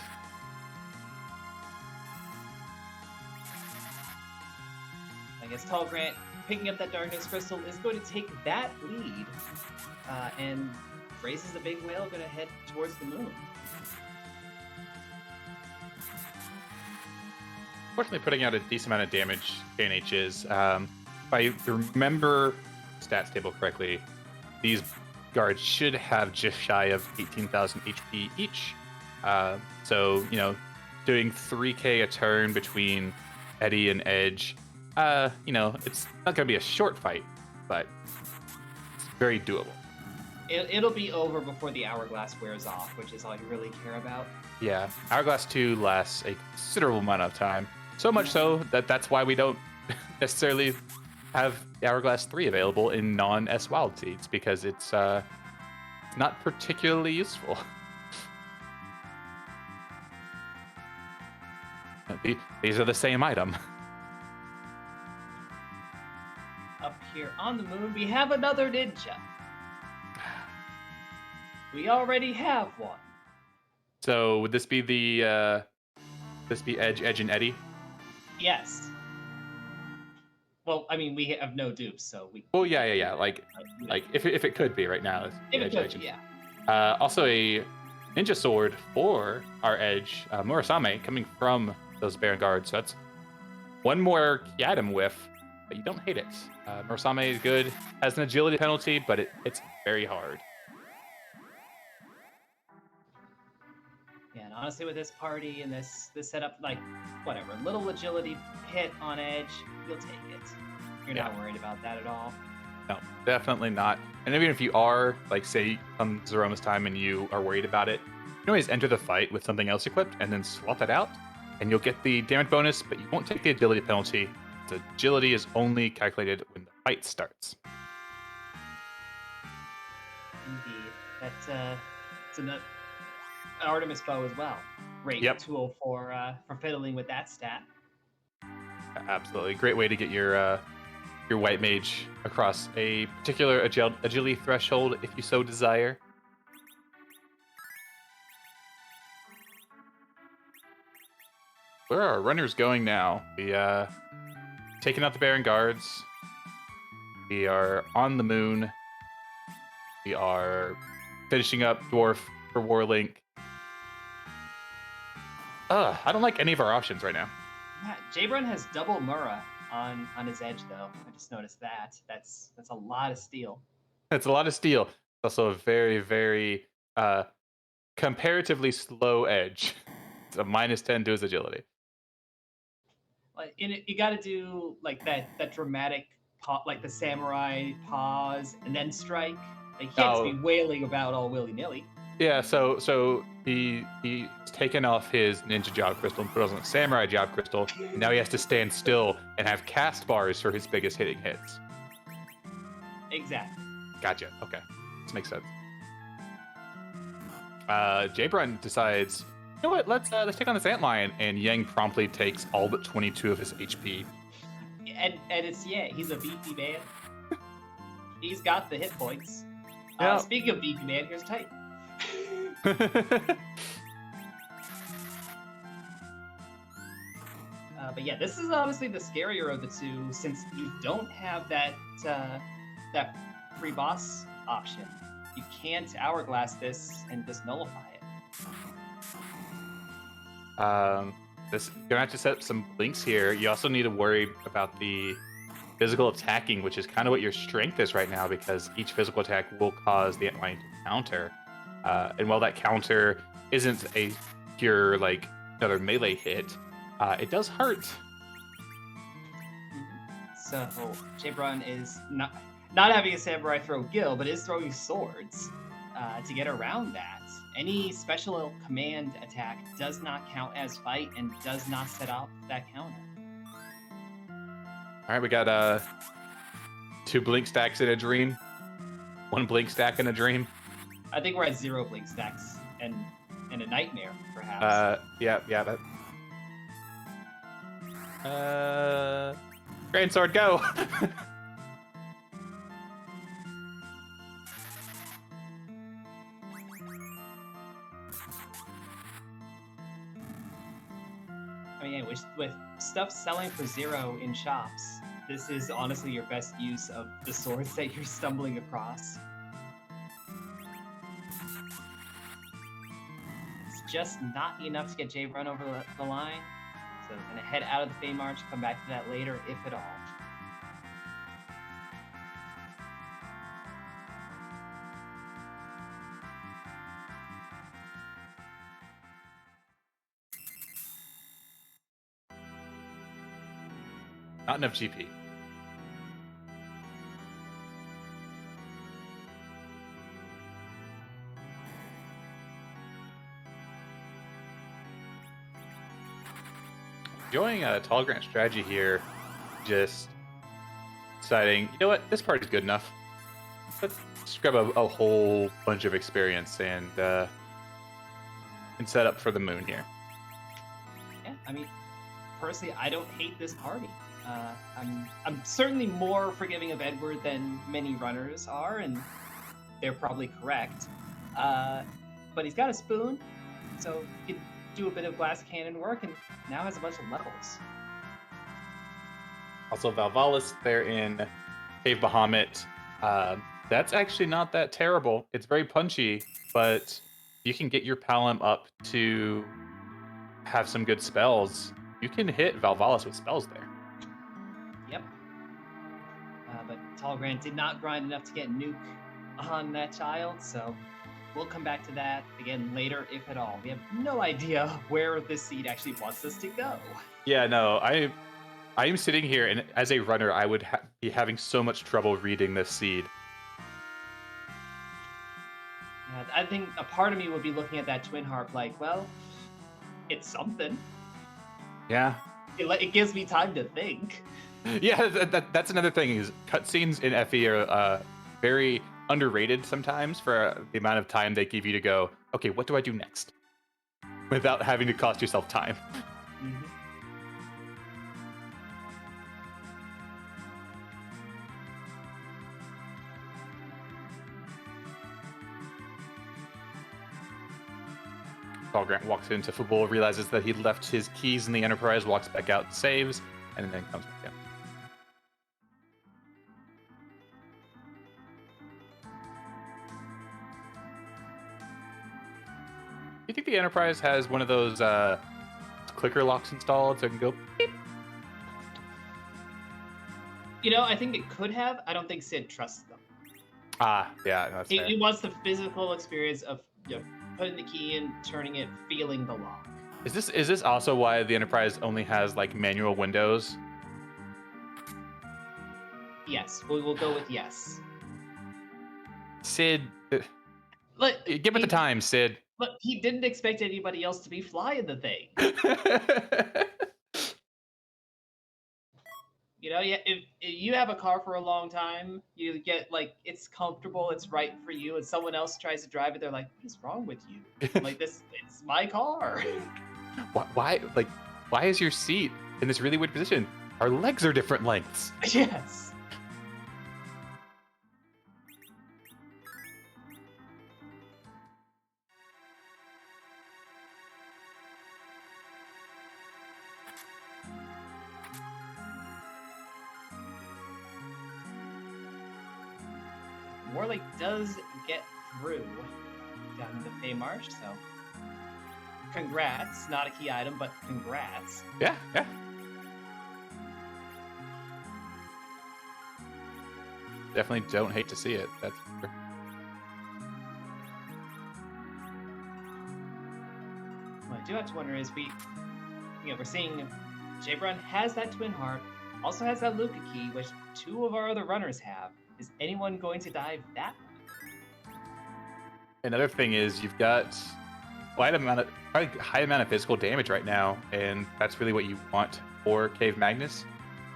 I guess Tall Grant picking up that Darkness Crystal is going to take that lead, and raises the big whale, going to head towards the moon. Fortunately, putting out a decent amount of damage, KNH is. If I remember stats table correctly, these guards should have just shy of 18,000 HP each. So, doing 3k a turn between Eddie and Edge, it's not going to be a short fight, but it's very doable. It'll be over before the hourglass wears off, which is all you really care about. Yeah, Hourglass 2 lasts a considerable amount of time. So much so that's why we don't necessarily have Hourglass 3 available in non-S Wild Seeds, because it's not particularly useful. These are the same item. Up here on the moon, we have another ninja. We already have one. So would this be the Edge, and Eddie? Yes. Well, I mean, we have no dupes, so we. Oh yeah. Like if it could be right now. If it could, yeah. Also ninja sword for our edge, Murasame, coming from those Baron guards. So that's one more Kiadam whiff, but you don't hate it. Murasame is good, has an agility penalty, but it's very hard. Yeah, and honestly, with this party and this setup, like whatever, little agility hit on edge, you'll take it. You're not worried about that at all. No, definitely not. And even if you are, like, say, come Zeroma's time and you are worried about it, you can always enter the fight with something else equipped and then swap that out, and you'll get the damage bonus, but you won't take the agility penalty. The agility is only calculated when the fight starts. Indeed, it's an Artemis bow as well. Great tool for fiddling with that stat. Absolutely, great way to get your white mage across a particular agility threshold if you so desire. Where are our runners going now? We taking out the Baron guards. We are on the moon. We are finishing up Dwarf for Warlink. I don't like any of our options right now. Yeah, Jbrun has double Mura on his edge, though. I just noticed that. That's a lot of steel. It's a lot of steel. It's also a very, very comparatively slow edge. It's a -10 to his agility. Like you got to do like that dramatic like the samurai pause and then strike. Like he can't just be wailing about all willy nilly. Yeah, so he's taken off his ninja job crystal and put on a samurai job crystal. And now he has to stand still and have cast bars for his biggest hitting hits. Exactly. Gotcha. Okay, this makes sense. Jbrun decides, you know what? Let's take on this Antlion, and Yang promptly takes all but 22 of his HP. And it's he's a beefy man. He's got the hit points. Yeah. Speaking of beefy man, here's Titan. But yeah, this is honestly the scarier of the two, since you don't have that free boss option. You can't hourglass this and just nullify it. This you're gonna have to set up some blinks here. You also need to worry about the physical attacking, which is kind of what your strength is right now, because each physical attack will cause the Antlion to counter. And while that counter isn't a pure, like, another melee hit, it does hurt. So Jbrun is not having a samurai throw gil, but is throwing swords to get around that. Any special command attack does not count as fight and does not set off that counter. All right, we got 2 blink stacks in a dream, 1 blink stack in a dream. I think we're at 0 blink stacks and a nightmare, perhaps. Yeah. Grand sword, go! I mean, with stuff selling for 0 in shops, this is honestly your best use of the swords that you're stumbling across. It's just not enough to get Jbrun over the line, so we're gonna head out of the Fey March, come back to that later, if at all. Not enough GP. Enjoying a tall grant strategy here. Just deciding, you know what, this part is good enough. Let's just grab a whole bunch of experience and set up for the moon here. Yeah, I mean, personally, I don't hate this party. I'm certainly more forgiving of Edward than many runners are, and they're probably correct. But he's got a spoon, so he can do a bit of glass cannon work, and now has a bunch of levels. Also, Valvalis there in Cave Bahamut. That's actually not that terrible. It's very punchy, but you can get your Palom up to have some good spells. You can hit Valvalis with spells there. Yep. But Talgrand did not grind enough to get Nuke on that child, so we'll come back to that again later, if at all. We have no idea where this seed actually wants us to go. Yeah, no, I am sitting here, and as a runner, I would be having so much trouble reading this seed. I think a part of me would be looking at that Twin Harp like, well, it's something. Yeah. It gives me time to think. Yeah, that's another thing, is cutscenes in FE are very underrated sometimes for the amount of time they give you to go, okay, what do I do next? Without having to cost yourself time. Mm-hmm. Paul Grant walks into Fabul, realizes that he left his keys in the Enterprise, walks back out, saves, and then comes back in. Do you think the Enterprise has one of those clicker locks installed so it can go beep? I think it could have. I don't think Sid trusts them. Yeah, that's fair. He wants the physical experience of putting the key in, turning it, feeling the lock. Is this also why the Enterprise only has like manual windows? Yes, we will go with yes. Sid, give it the time, Sid. Look, he didn't expect anybody else to be flying the thing. If you have a car for a long time, you get it's comfortable, it's right for you, and someone else tries to drive it, they're like, "What is wrong with you?" I'm like, it's my car. Why is your seat in this really weird position? Our legs are different lengths. Yes. Warlake does get through down to the Pay Marsh, so congrats. Not a key item, but congrats. Yeah. Definitely don't hate to see it. That's for sure. What I do have to wonder is we're seeing Jabron has that Twin Harp, also has that Luca key, which 2 of our other runners have. Is anyone going to dive that one? Another thing is you've got quite a high amount of physical damage right now, and that's really what you want for Cave Magnus.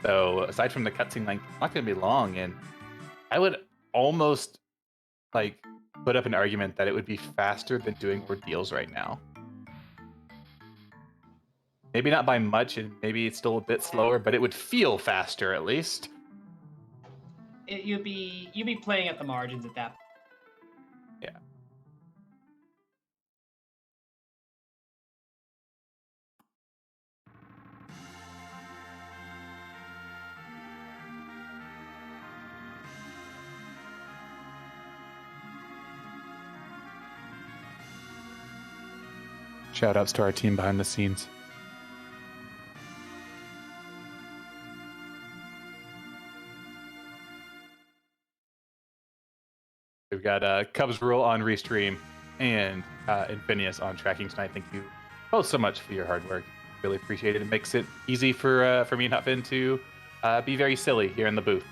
So aside from the cutscene length, it's not going to be long, and I would almost put up an argument that it would be faster than doing Ordeals right now. Maybe not by much, and maybe it's still a bit slower, but it would feel faster at least. You'd be playing at the margins at that point. Yeah. Shout outs to our team behind the scenes. We've got Cubs Rule on Restream and Infinius on tracking tonight. Thank you both so much for your hard work. Really appreciate it. It makes it easy for me and Hutfin to be very silly here in the booth.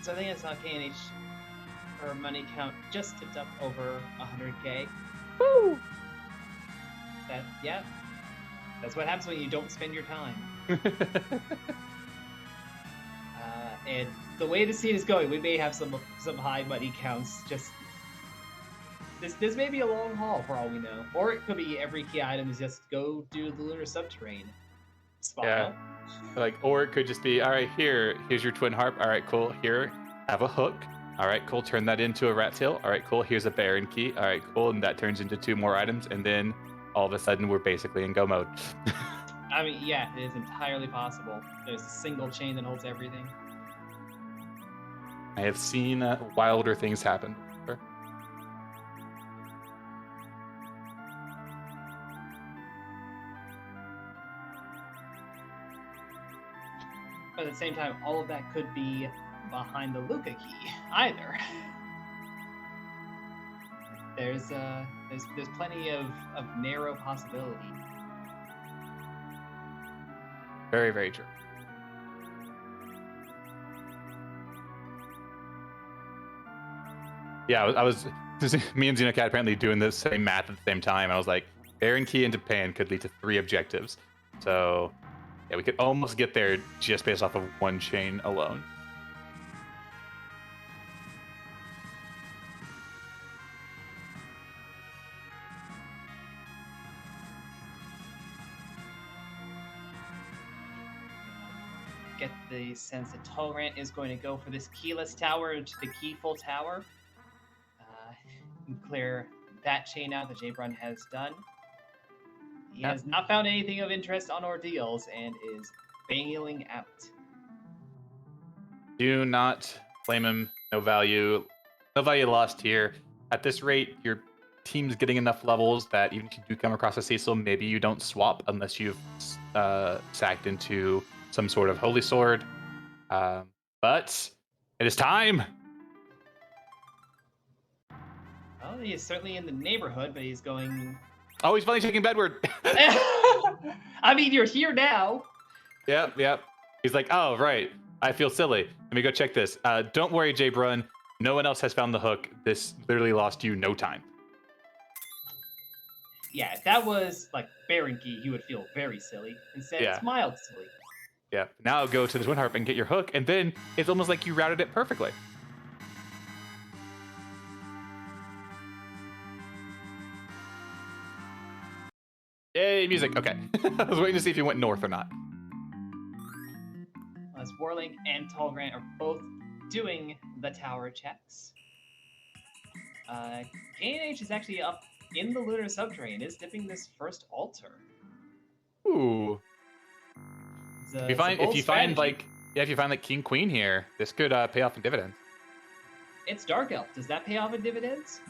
So I think it's not KNH. Her money count just tipped up over 100K. Woo! That's what happens when you don't spend your time. And the way the scene is going, we may have some high money counts. Just this may be a long haul for all we know, or it could be every key item is just go do the lunar subterrane. Spot yeah. Or it could just be, all right, here's your Twin Harp. All right, cool. Here, have a hook. All right, cool. Turn that into a rat tail. All right, cool. Here's a Baron key. All right, cool. And that turns into 2 more items. And then all of a sudden, we're basically in go mode. I mean, yeah, it is entirely possible. There's a single chain that holds everything. I have seen wilder things happen before. But at the same time, all of that could be behind the Luca key either. There's plenty of narrow possibility. Very, very true. Yeah, I was me and Xenocat apparently doing the same math at the same time. I was like, Baron key in Japan could lead to 3 objectives. So yeah, we could almost get there just based off of 1 chain alone. Get the sense that Tolerant is going to go for this keyless tower to the keyful tower. Clear that chain out that J-Brun has done. He has not found anything of interest on Ordeals and is bailing out. Do not blame him. No value. No value lost here. At this rate, your team's getting enough levels that even if you do come across a Cecil, maybe you don't swap unless you've sacked into some sort of Holy Sword. But it is time. Well, he is certainly in the neighborhood, but he's going... Oh, he's finally taking Bedward. I mean, you're here now. Yep. He's like, oh, right. I feel silly. Let me go check this. Don't worry, J-Brun. No one else has found the hook. This literally lost you no time. Yeah, if that was like Baron Key, he would feel very silly. Instead, it's mild silly. Yeah. Now go to the Twin Harp and get your hook, and then it's almost like you routed it perfectly. Yay, music. Okay. I was waiting to see if you went north or not. As Warling and Tallgrant are both doing the tower checks. K&H is actually up in the lunar subterranean, is dipping this first altar. Ooh. If you find like King Queen here, this could pay off in dividends. It's Dark Elf. Does that pay off in dividends?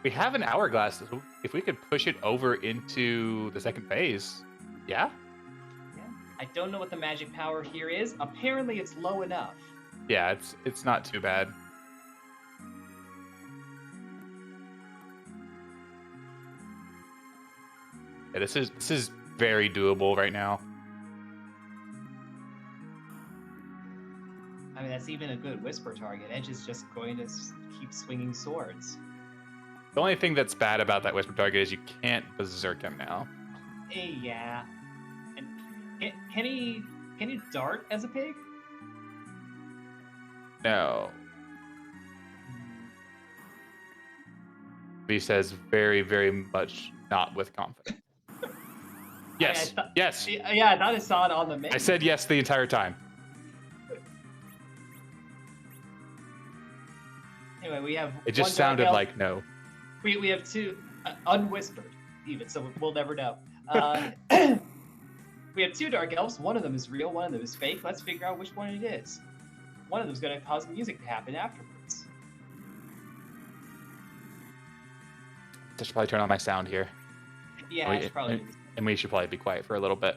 We have an hourglass. If we could push it over into the second phase, yeah. I don't know what the magic power here is. Apparently, it's low enough. Yeah, it's not too bad. Yeah, this is very doable right now. I mean, that's even a good whisper target. Edge is just going to keep swinging swords. The only thing that's bad about that whisper target is you can't berserk him now. Yeah. And can he dart as a pig? No. He says very, very much not with confidence. Yes. Yes. Yeah, I thought I saw it on the menu. I said yes the entire time. Anyway, we have. It just sounded like no. We have 2 unwhispered, even, so we'll never know. We have 2 dark elves. One of them is real. One of them is fake. Let's figure out which one it is. One of them is going to cause music to happen afterwards. I should probably turn on my sound here. Yeah, it's probably. And we should probably be quiet for a little bit.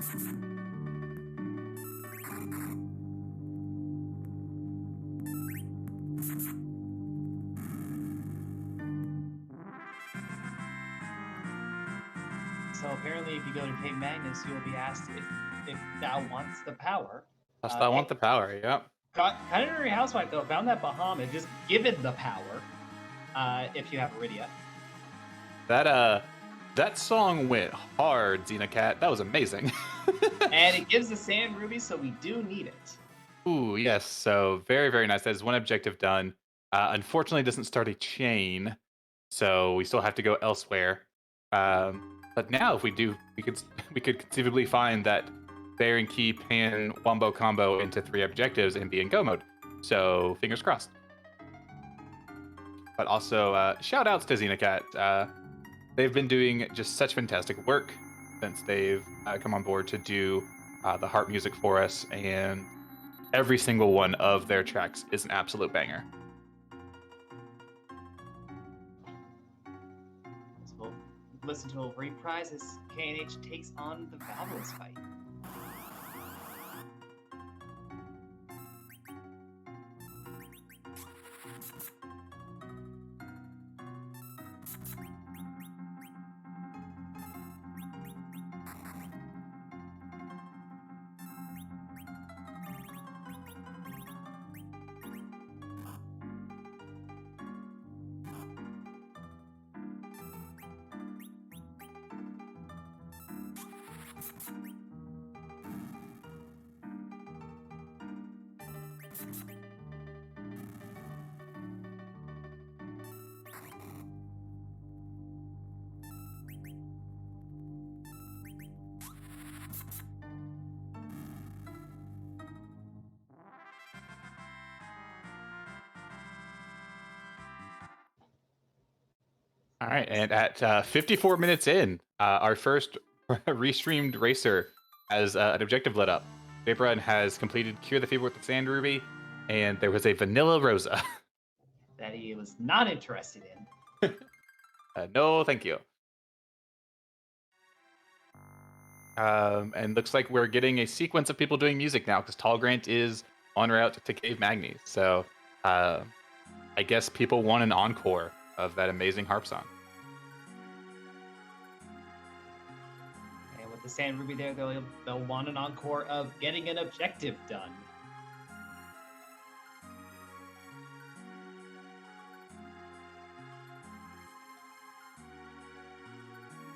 So apparently, if you go to Cave Magnus, you will be asked if thou wants the power. Plus, I want the power. Yep. Culinary Housewife though found that Bahamut just given the power. If you have Iridia. That song went hard, Xenocat. That was amazing. And it gives the sand ruby, so we do need it. Ooh, yes. So very, very nice. That is one objective done. Unfortunately, it doesn't start a chain, so we still have to go elsewhere. But now, if we do, we could conceivably find that Bear and Key pan wombo combo into 3 objectives and be in go mode. So fingers crossed. But also, shout outs to Xenocat. They've been doing just such fantastic work since they've come on board to do the harp music for us, and every single one of their tracks is an absolute banger. So we'll listen to a reprise as K&H takes on the Valorous fight. All right, and at 54 minutes in, our first restreamed racer has an objective lit up. Vaporun has completed Cure the Fever with the Sand Ruby, and there was a Vanilla Rosa. That he was not interested in. No, thank you. And looks like we're getting a sequence of people doing music now because Tall Grant is en route to Cave Magnes. So I guess people want an encore of that amazing harp song. And with the Sand Ruby there, they'll want an encore of getting an objective done.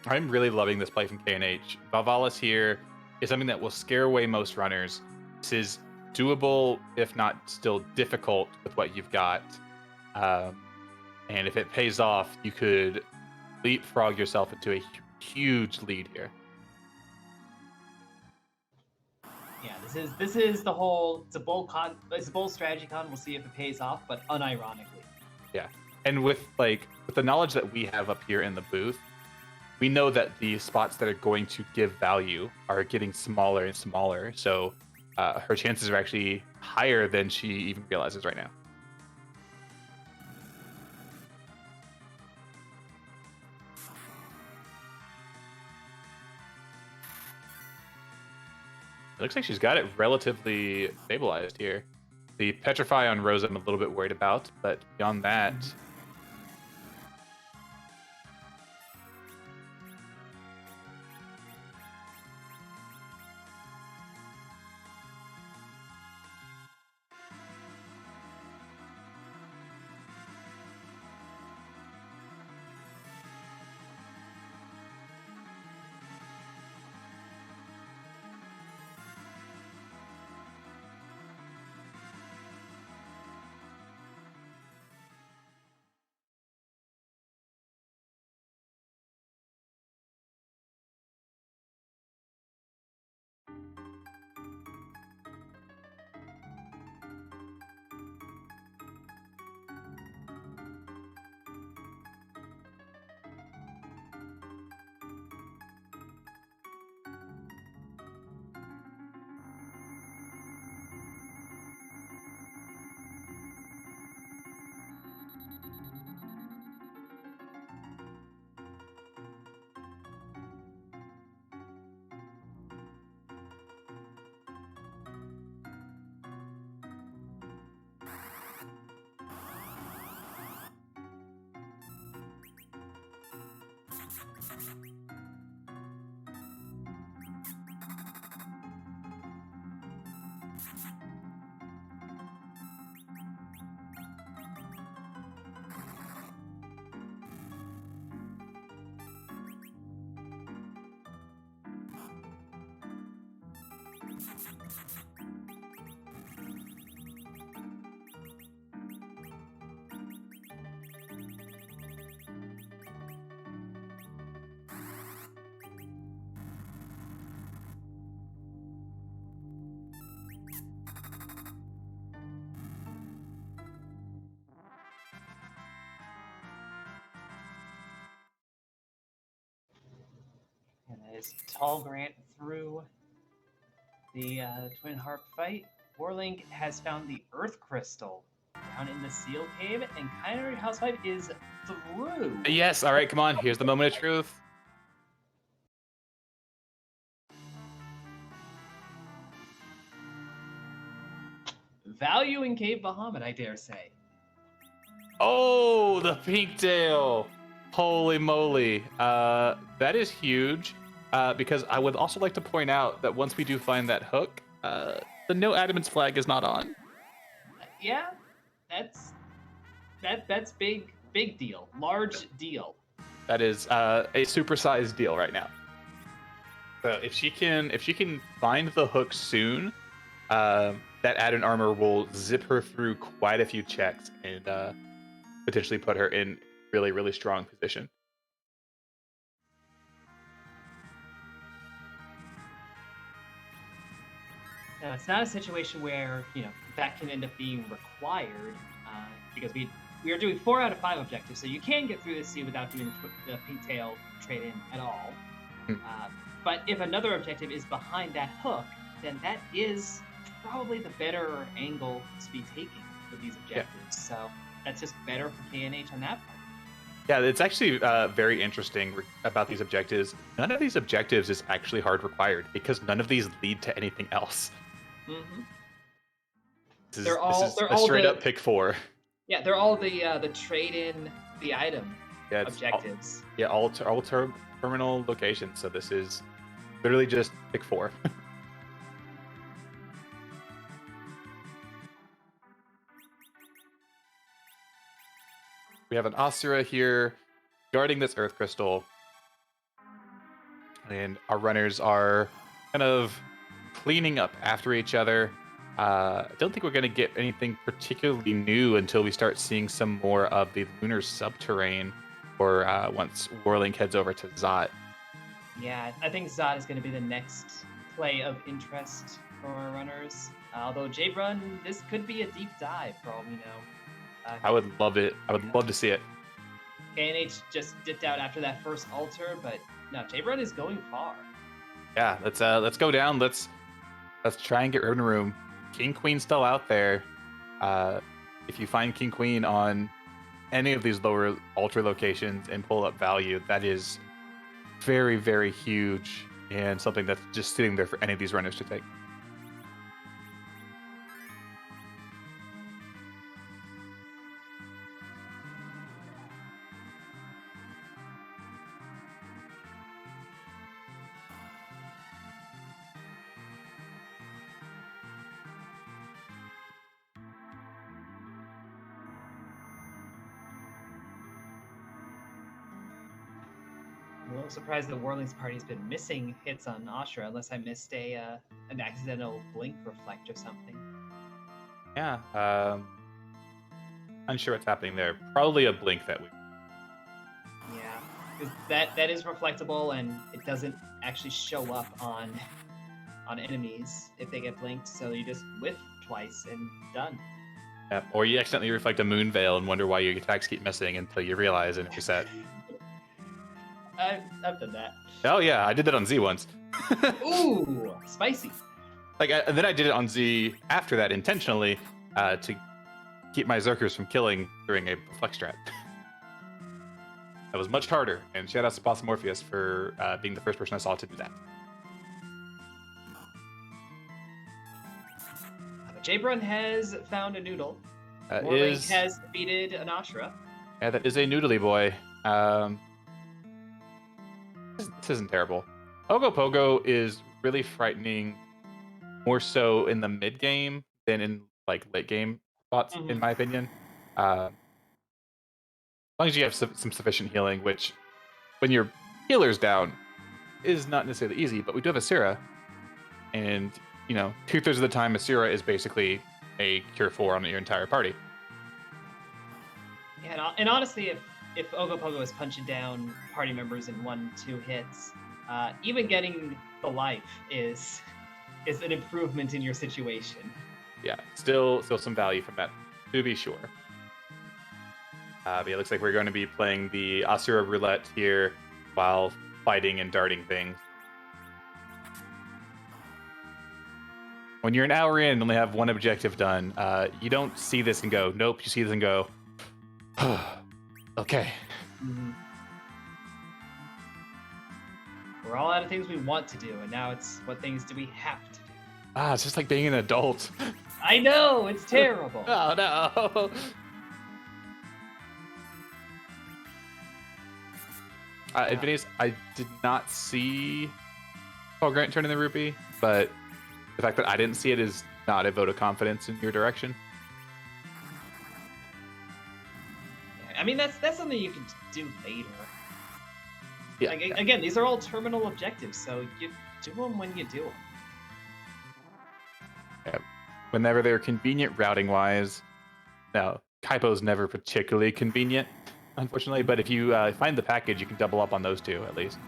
I'm really loving this play from K&H. Valvalis here is something that will scare away most runners. This is doable, if not still difficult, with what you've got. And if it pays off, you could leapfrog yourself into a huge lead here. Yeah, this is the whole. It's a bold strategy con. We'll see if it pays off, but unironically. Yeah, and with the knowledge that we have up here in the booth, we know that the spots that are going to give value are getting smaller and smaller. So her chances are actually higher than she even realizes right now. It looks like she's got it relatively stabilized here. The Petrify on Rosa I'm a little bit worried about, but beyond that... And that is Tall Grant through the Twin Harp fight. Warlink has found the Earth Crystal down in the Seal Cave, and Kiner Housewife is through. Yes, all right, come on. Here's the moment of truth. Value in Cave Bahamut, I dare say. Oh, the pink tail. Holy moly. That is huge. Because I would also like to point out that once we do find that hook, the no adamant's flag is not on. Yeah, that's big deal, large deal. That is a supersized deal right now. So if she can find the hook soon, that add-on armor will zip her through quite a few checks and potentially put her in really, really strong position. Now, it's not a situation where that can end up being required, because we are doing 4 out of 5 objectives, so you can get through the sea without doing the pigtail trade-in at all. But if another objective is behind that hook, then that is probably the better angle to be taking for these objectives. Yeah. So that's just better for KNH on that part. Yeah, it's actually very interesting about these objectives. None of these objectives is actually hard required because none of these lead to anything else. Mm-hmm. This is a straight up pick 4. Yeah, they're all the trade in the item objectives. All terminal locations. So this is literally just pick 4. We have an Asura here guarding this Earth Crystal. And our runners are kind of cleaning up after each other. I don't think we're going to get anything particularly new until we start seeing some more of the lunar subterrane, or once Warlink heads over to Zot. Yeah, I think Zot is going to be the next play of interest for our runners. Although J-Run, this could be a deep dive for all we know. I would love it. I would love to see it. KNH just dipped out after that first altar, but no, J-Run is going far. Yeah, let's go down. Let's try and get Ribbon Room. King Queen's still out there. If you find King Queen on any of these lower altar locations and pull up value, that is very, very huge and something that's just sitting there for any of these runners to take. I'm a little surprised that Warling's party's been missing hits on Ashura, unless I missed an accidental blink reflect or something. Yeah, unsure what's happening there. Probably a blink that we. Yeah, that is reflectable, and it doesn't actually show up on enemies if they get blinked. So you just whiff twice and done. Yeah, or you accidentally reflect a moon veil and wonder why your attacks keep missing until you realize and reset. I've done that. Oh yeah, I did that on Z once. Ooh, spicy. And then I did it on Z after that intentionally to keep my Zerkers from killing during a flex strat. That was much harder, and shout out to Boss Morpheus for being the first person I saw to do that. J-Brun has found a noodle. Warlink has defeated an Ashura. Yeah, that is a noodly boy. this isn't terrible. Ogopogo is really frightening, more so in the mid game than in like late game spots, in my opinion. As long as you have some sufficient healing, which when your healer's down is not necessarily easy, but we do have Asura, and 2/3 of the time Asura is basically a cure 4 on your entire party. Yeah, and honestly, if Ogopogo is punching down party members in 1-2 hits, even getting the life is an improvement in your situation. Yeah, still some value from that, to be sure. But it looks like we're going to be playing the Asura Roulette here while fighting and darting things. When you're an hour in and only have one objective done, you don't see this and go, nope, you see this and go, okay. Mm-hmm. We're all out of things we want to do, and now it's what things do we have to do. It's just like being an adult. I know, it's terrible. Oh, no. Advice, I did not see Paul Grant turning the rupee, but the fact that I didn't see it is not a vote of confidence in your direction. I mean, that's something you can do later. Yeah. Like, again, these are all terminal objectives, so you do them when you do them. Yeah. Whenever they're convenient routing-wise. Now, Kaipo's never particularly convenient, unfortunately, but if you find the package, you can double up on those two, at least.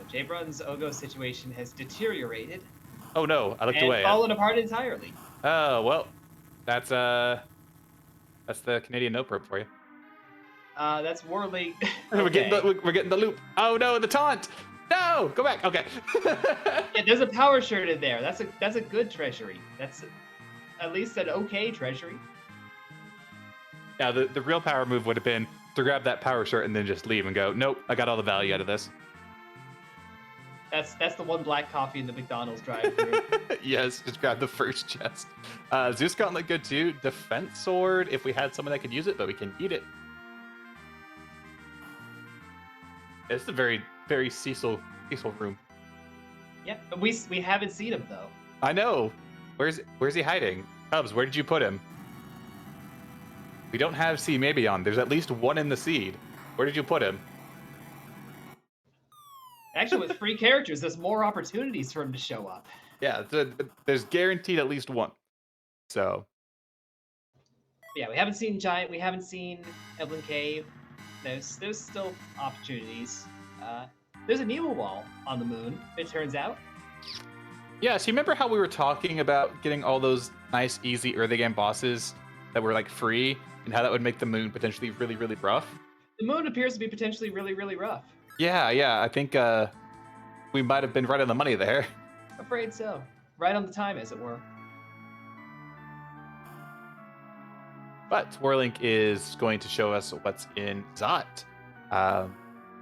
J-Brun's Ogo situation has deteriorated. Oh no, I looked away. And fallen apart entirely. Oh, well, that's the Canadian no probe for you. That's Warley. Okay. We're getting the loop. Oh no, the taunt! No, go back. Okay. Yeah, there's a power shirt in there. That's a good treasury. That's at least an okay treasury. Yeah, the real power move would have been to grab that power shirt and then just leave and go, nope, I got all the value out of this. That's the one black coffee in the McDonald's drive-thru. Yes, just grab the first chest. Zeus Gauntlet good too. Defense sword, if we had someone that could use it, but we can eat it. It's a very, very Cecil room. Yeah, but we haven't seen him though. I know. Where's he hiding? Cubs, where did you put him? We don't have C maybe on. There's at least one in the seed. Where did you put him? Actually, with free characters, there's more opportunities for him to show up. Yeah, there's guaranteed at least one. So. Yeah, we haven't seen Giant. We haven't seen Evelyn Cave. There's still opportunities. There's a Nemo wall on the moon, it turns out. Yeah, so you remember how we were talking about getting all those nice, easy early game bosses that were like free, and how that would make the moon potentially really, really rough? The moon appears to be potentially really, really rough. Yeah, I think we might have been right on the money there. Afraid so. Right on the time, as it were. But Warlink is going to show us what's in Zot.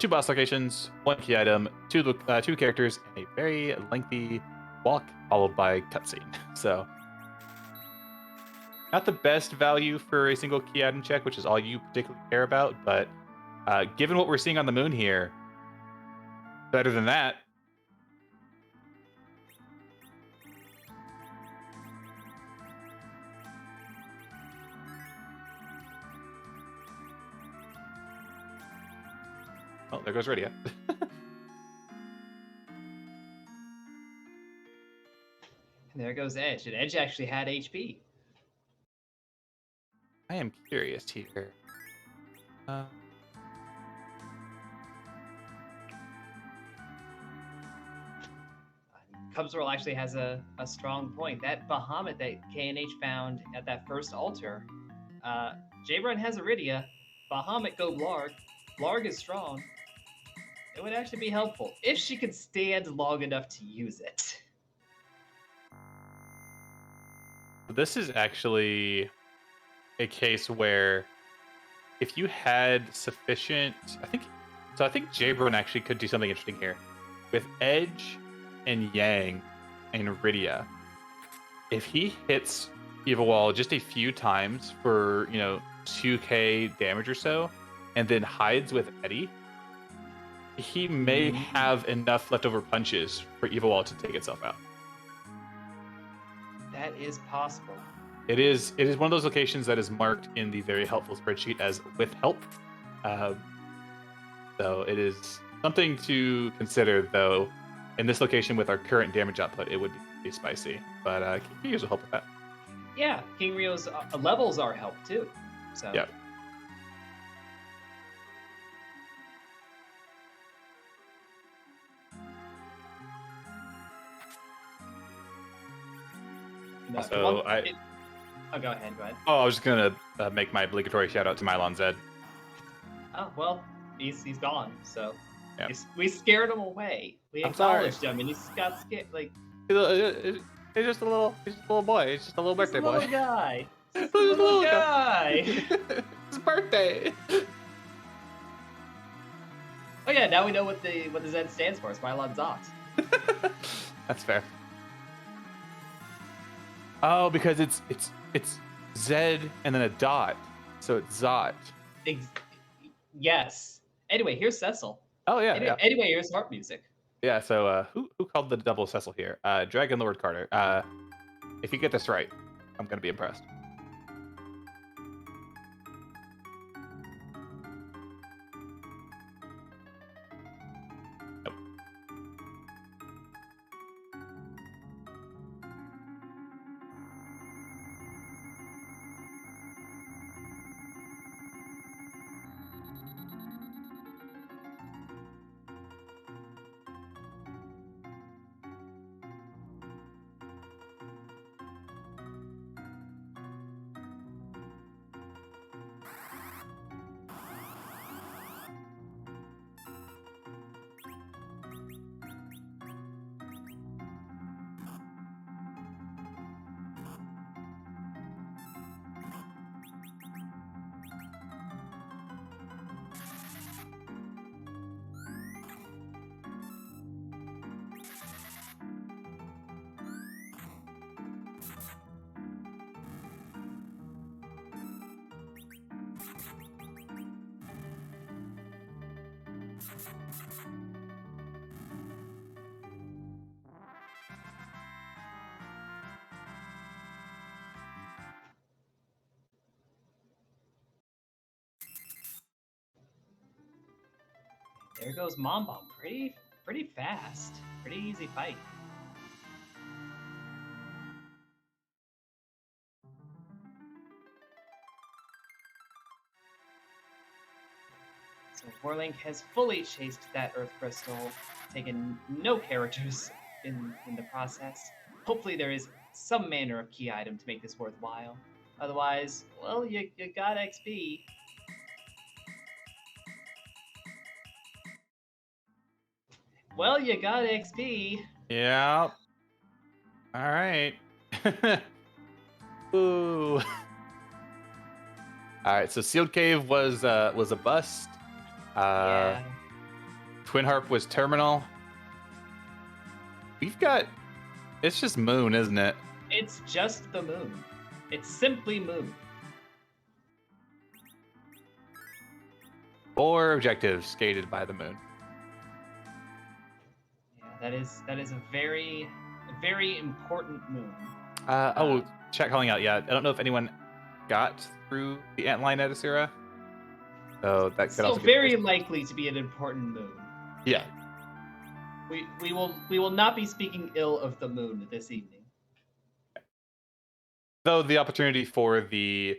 2 boss locations, 1 key item, 2 characters, and a very lengthy walk followed by cutscene. So, not the best value for a single key item check, which is all you particularly care about, but given what we're seeing on the moon here, better than that. Oh, there goes Rydia. And there goes Edge. And Edge actually had HP. I am curious here. Cubsroll actually has a strong point. That Bahamut that KNH found at that first altar, J-Run has Iridia, Bahamut go Blarg. Blarg is strong. It would actually be helpful if she could stand long enough to use it. This is actually a case where if you had sufficient, I think Jabron actually could do something interesting here. With Edge and Yang and Rydia, if he hits Eva Wall just a few times for, 2k damage or so, and then hides with Eddie, he may have enough leftover punches for Evil Wall to take itself out. That is possible. It is one of those locations that is marked in the very helpful spreadsheet as with help. So it is something to consider, though. In this location with our current damage output, it would be spicy. But King Rio's will help with that. Yeah, King Rio's levels are help too. So Yeah. No, So go ahead. Oh, I was just gonna make my obligatory shout out to Mylon Zed. Oh well, he's gone. So Yeah. we scared him away. We acknowledged him, and he got scared. Like he's just a little boy. He's just a little birthday boy. Guy. He's a little guy. It's birthday. Oh yeah, now we know what the Z stands for. It's Mylon Zot. That's fair. Oh, because it's Z and then a dot, so it's Zot. Yes. Anyway, here's Cecil. Oh yeah. Anyway, here's smart music. Yeah. So who called the double Cecil here? Dragon Lord Carter. If you get this right, I'm gonna be impressed. There goes Mom Bomb. Pretty fast. Pretty easy fight. So Warlink has fully chased that Earth Crystal, taken no characters in the process. Hopefully there is some manner of key item to make this worthwhile. Otherwise, well, you got XP. Well, you got XP. Yeah. All right. Ooh. All right. So Sealed Cave was a bust. Yeah. Twin Harp was terminal. We've got. It's just Moon, isn't it? It's just the Moon. It's simply Moon. 4 objectives gated by the Moon. Yeah, that is a very important Moon. Chat calling out. Yeah, I don't know if anyone got through the Antlion Edicera. So that could Still also be very likely to be an important Moon. Yeah. We will not be speaking ill of the Moon this evening. Though the opportunity for the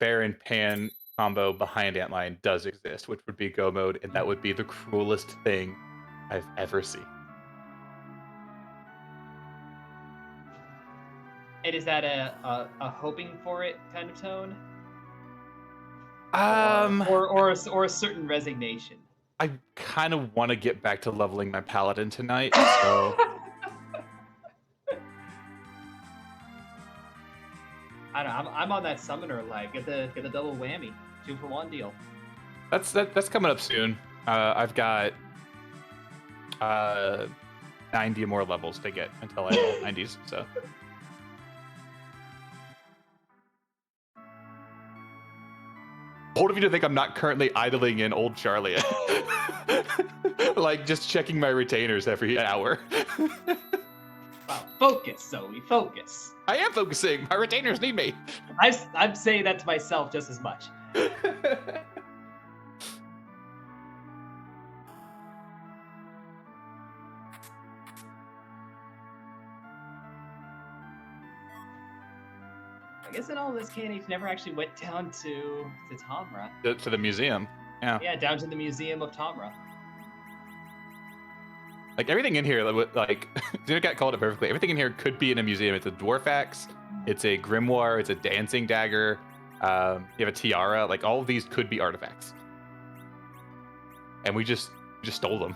Bear and Pan combo behind Antlion does exist, which would be Go mode, and that would be the cruelest thing I've ever seen. And is that a hoping for it kind of tone? Or a certain resignation? I kind of want to get back to leveling my Paladin tonight, so I don't know. I'm on that Summoner life. Get the double whammy, 2-for-1 deal. that's coming up soon. I've got 90 more levels to get until I level 90s. So. bold of you to think I'm not currently idling in old Charlie. Like, just checking my retainers every hour. Wow, focus, Zoe, focus. I am focusing. My retainers need me. I'm saying that to myself just as much. I guess in all this, KNH never actually went down to Tomra. To the museum. Yeah. Yeah, down to the Museum of Tomra. Like, everything in here, like, Xenocat called it perfectly. Everything in here could be in a museum. It's a dwarf axe, it's a grimoire, it's a dancing dagger, you have a tiara. Like, all of these could be artifacts. And we just stole them.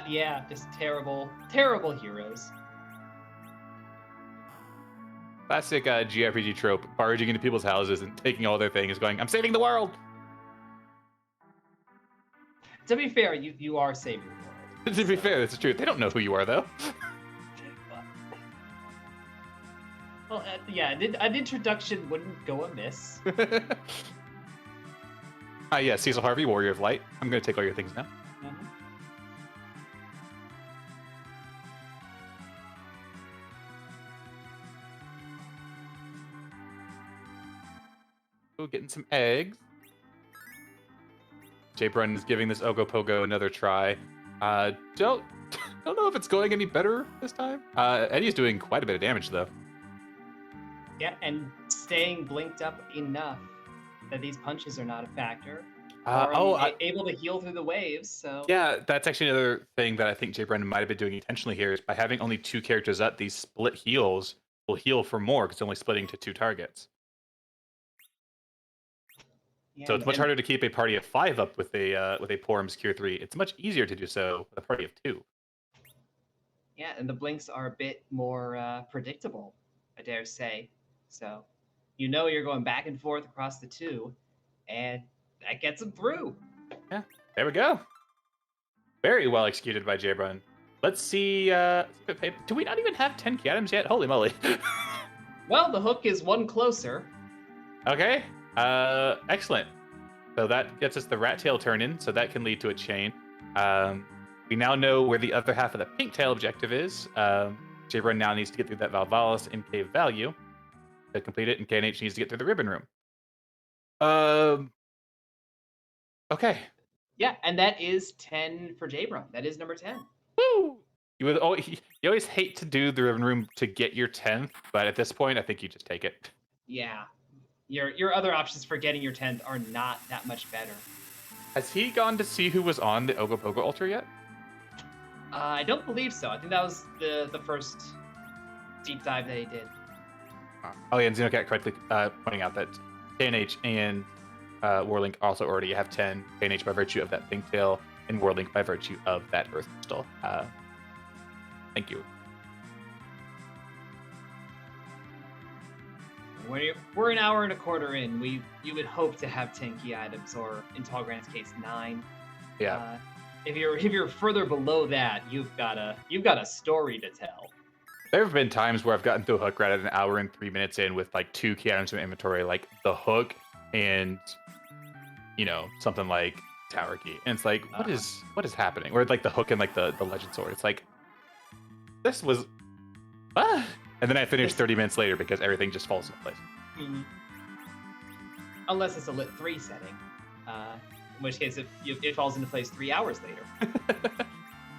Yeah, just terrible, terrible heroes. Classic JRPG trope, barging into people's houses and taking all their things, going, I'm saving the world! To be fair, you are saving the world. To be fair, that's the truth. They don't know who you are, though. Well, yeah, an introduction wouldn't go amiss. Yeah, Cecil Harvey, Warrior of Light. I'm going to take all your things now. Mm-hmm. Ooh, getting some eggs. J-Brun is giving this Ogopogo another try. Don't know if it's going any better this time. Eddie's doing quite a bit of damage, though. Yeah, and staying blinked up enough that these punches are not a factor. Able to heal through the waves, so... Yeah, that's actually another thing that I think J. Brendan might have been doing intentionally here, is by having only 2 characters up, these split heals will heal for more, because it's only splitting to 2 targets. Yeah, So it's much harder to keep a party of 5 up with a Porum's Cure 3. It's much easier to do so with a party of 2. Yeah, and the blinks are a bit more predictable, I dare say. So you know you're going back and forth across the 2, and that gets them through. Yeah, there we go. Very well executed by J-Brun. Let's see, do we not even have 10 key items yet? Holy moly. Well, the hook is one closer. Okay, excellent. So that gets us the rat tail turn in, so that can lead to a chain. We now know where the other half of the pink tail objective is. J-Brun now needs to get through that Valvalis in cave value to complete it, and KNH needs to get through the ribbon room. Okay. Yeah, and that is 10 for J-Brun. That is number 10. Woo! You always hate to do the ribbon room to get your 10th, but at this point, I think you just take it. Yeah. Your other options for getting your 10th are not that much better. Has he gone to see who was on the Ogopogo altar yet? I don't believe so. I think that was the first deep dive that he did. Oh yeah, and Xenocat correctly pointing out that KNH and Warlink also already have 10. KNH by virtue of that pink tail, and Warlink by virtue of that earth crystal. Thank you. We're an hour and a quarter in. You would hope to have 10 key items, or in Talgrand's case, 9. Yeah. If you're further below that, you've got a story to tell. There have been times where I've gotten to a hook right at an hour and 3 minutes in with like 2 key items in inventory, like the hook and something like tower key, and it's like, what is happening? Or like the hook and like the legend sword. It's like, this was and then I finished 30 minutes later because everything just falls into place. Mm-hmm. Unless it's a lit 3 setting, in which case it falls into place 3 hours later.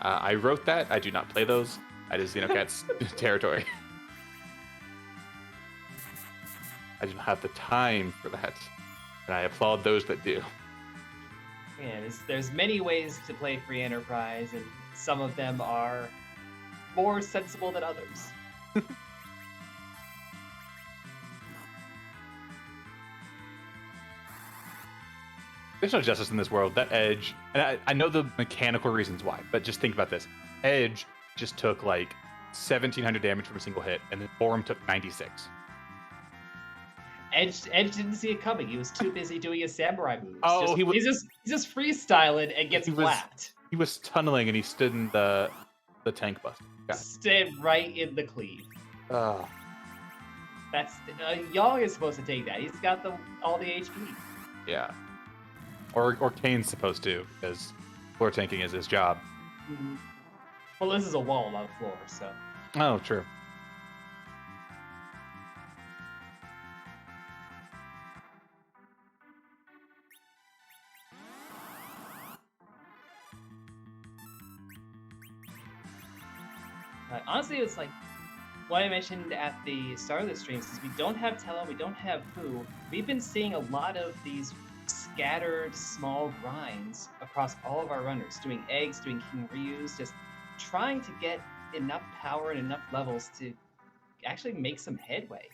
I wrote that. I do not play those. That is Xenocat's territory. I do not have the time for that, and I applaud those that do. Yeah, there's many ways to play free enterprise, and some of them are more sensible than others. There's no justice in this world. That Edge, and I know the mechanical reasons why, but just think about this. Edge just took like 1,700 damage from a single hit, and then Forum took 96. Edge didn't see it coming. He was too busy doing his samurai moves. Oh, he's just freestyling and gets flapped. He was tunneling, and he stood in the tank bust. Stood right in the cleave. That's Yang is supposed to take that. He's got all the HP. Yeah. Or Kane's supposed to, because floor tanking is his job. Mhm. Well, this is a wall, not a floor, so. Oh, true. Honestly, it's like what I mentioned at the start of the streams is we don't have Tello, we don't have Fu. We've been seeing a lot of these scattered small grinds across all of our runners, doing eggs, doing King Ryu's, just trying to get enough power and enough levels to actually make some headway.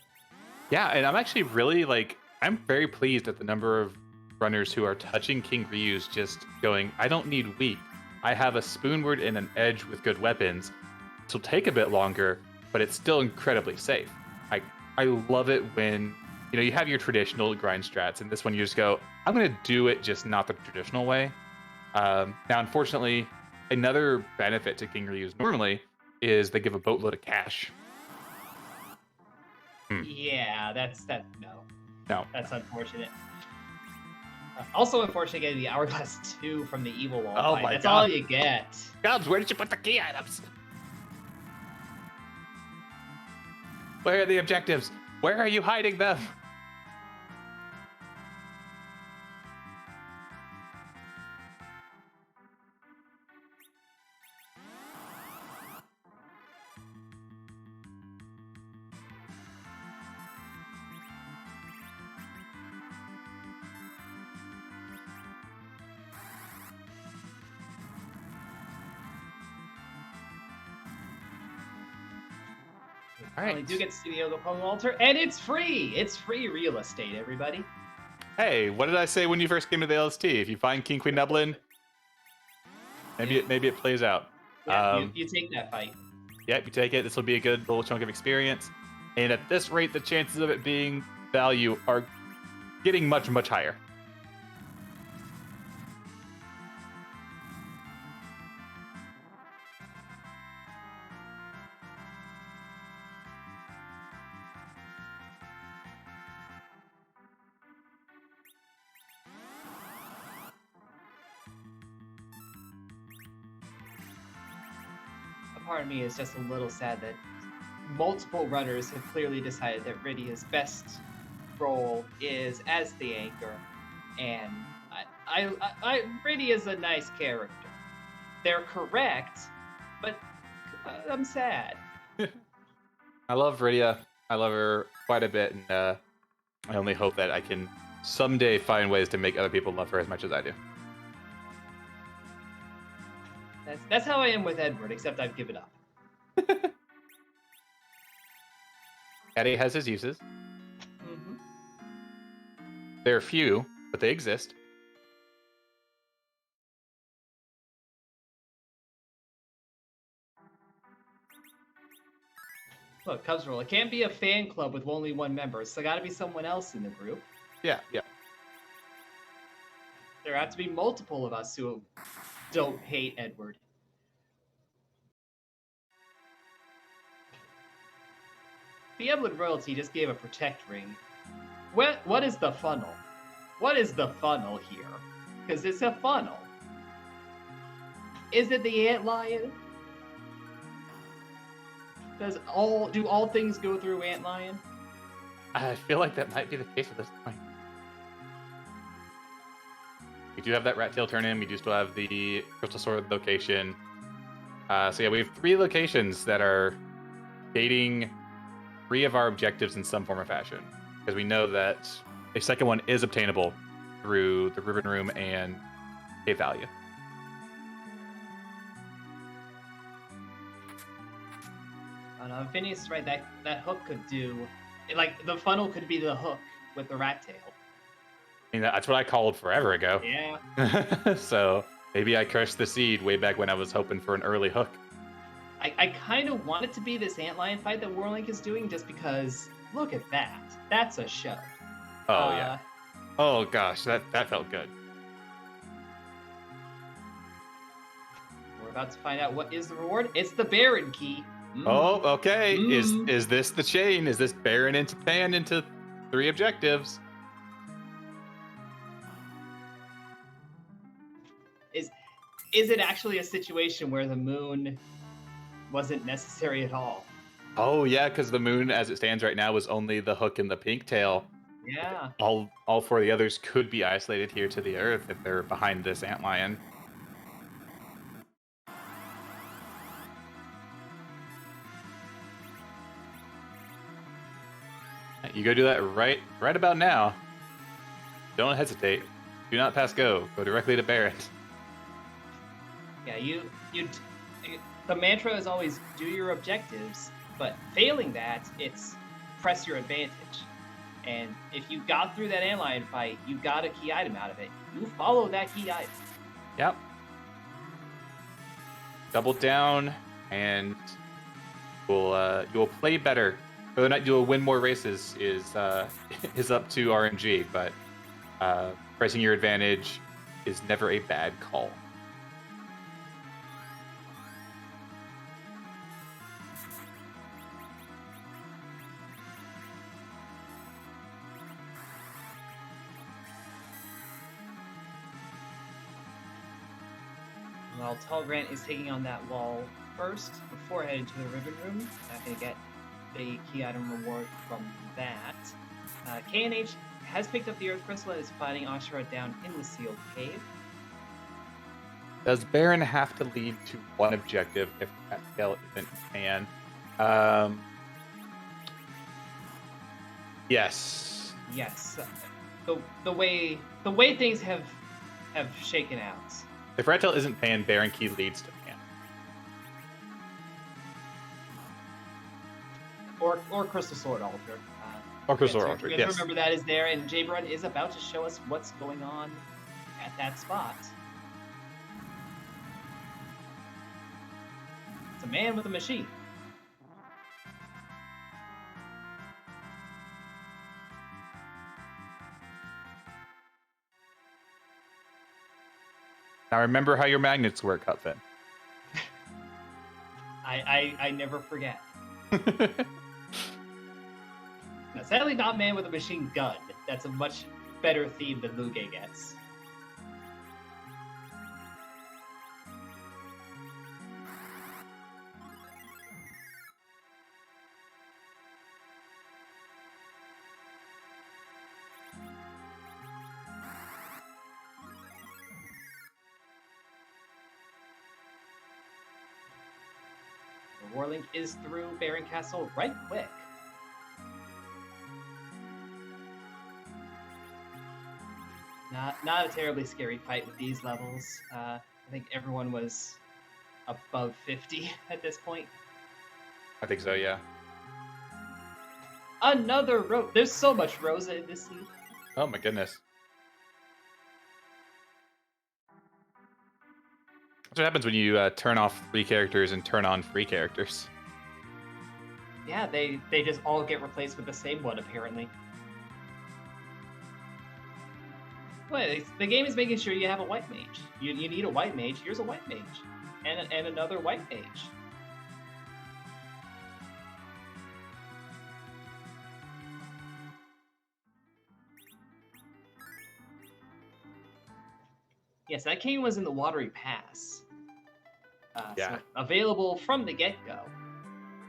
Yeah, and I'm actually really I'm very pleased at the number of runners who are touching King Ryu's just going, I don't need weak. I have a spoonward and an edge with good weapons. This will take a bit longer, but it's still incredibly safe. I love it when you have your traditional grind strats, and this one you just go, I'm gonna do it just not the traditional way. Now, unfortunately, another benefit to King Ryu's normally is they give a boatload of cash. Yeah, no. No. That's unfortunate. Also unfortunate getting the Hourglass 2 from the Evil Wall Oh fight. my That's God. all you get. Gubs, where did you put the key items? Where are the objectives? Where are you hiding them? All right. We do get to see the Yoga altar, and it's free! It's free real estate, everybody. Hey, what did I say when you first came to the LST? If you find King Queen Nublin, maybe it plays out. Yeah, you take that fight. Yep, you take it. This will be a good little chunk of experience. And at this rate, the chances of it being value are getting much, much higher. A part of me is just a little sad that multiple runners have clearly decided that Rydia's best role is as the anchor, and Rydia's a nice character. They're correct, but I'm sad. I love Rydia. I love her quite a bit, and I only hope that I can someday find ways to make other people love her as much as I do. That's how I am with Edward, except I've given up. Eddie has his uses. Mm-hmm. They're few, but they exist. Look, Cubs rule. It can't be a fan club with only one member. So got to be someone else in the group. Yeah. There have to be multiple of us who don't hate Edward. The Edward royalty just gave a protect ring. What is the funnel? What is the funnel here? Because it's a funnel. Is it the Antlion? Do all things go through Antlion? I feel like that might be the case at this point. We do have that rat tail turn in. We do still have the crystal sword location. So yeah, we have 3 locations that are gating 3 of our objectives in some form or fashion, because we know that a second one is obtainable through the Ribbon Room and Cave Value. Phineas is right. That hook could do, like, the funnel could be the hook with the rat tail. I mean, that's what I called forever ago. Yeah. So maybe I crushed the seed way back when I was hoping for an early hook. I kind of want it to be this Antlion fight that Warlink is doing, just because, look at that. That's a show. Oh, yeah. Oh, gosh, that felt good. We're about to find out what is the reward. It's the Baron key. Oh, okay. Is this the chain? Is this Baron into Pan into 3 objectives? is it actually a situation where the moon wasn't necessary at all? Oh yeah, because the moon, as it stands right now, is only the hook and the pink tail. Yeah. All four of the others could be isolated here to the Earth if they're behind this antlion. You go do that right about now. Don't hesitate. Do not pass go. Go directly to Baron. Yeah, the mantra is always do your objectives, but failing that, it's press your advantage. And if you got through that antlion fight, you got a key item out of it. You follow that key item. Yep. Double down, and you'll play better. Whether or not you'll win more races is up to RNG, but pressing your advantage is never a bad call. While Tall Grant is taking on that wall first, before heading to the ribbon room, not going to get the key item reward from that. K&H has picked up the Earth Crystal and is fighting Ashura down in the sealed cave. Does Baron have to lead to one objective if that tail isn't pan? Yes. Yes. The way things have shaken out. If Rat Tail isn't pan, Baron Key leads to pan. Or Crystal Sword Altar. Or Crystal Sword Altar, yes. Remember that is there, and Jaybrun is about to show us what's going on at that spot. It's a man with a machine. Now remember how your magnets work, Hutfin. I never forget. Now, sadly, not man with a machine gun. That's a much better theme than Luge gets. The Warlink is through Baron Castle right quick. Not a terribly scary fight with these levels. I think everyone was above 50 at this point. I think so, yeah. Another Rosa. There's so much Rosa in this scene. Oh my goodness. That's what happens when you turn off free characters and turn on free characters. Yeah, they just all get replaced with the same one, apparently. Well, the game is making sure you have a white mage. You need a white mage. Here's a white mage. And another white mage. Yes, that cane was in the Watery Pass. Yeah. So available from the get-go.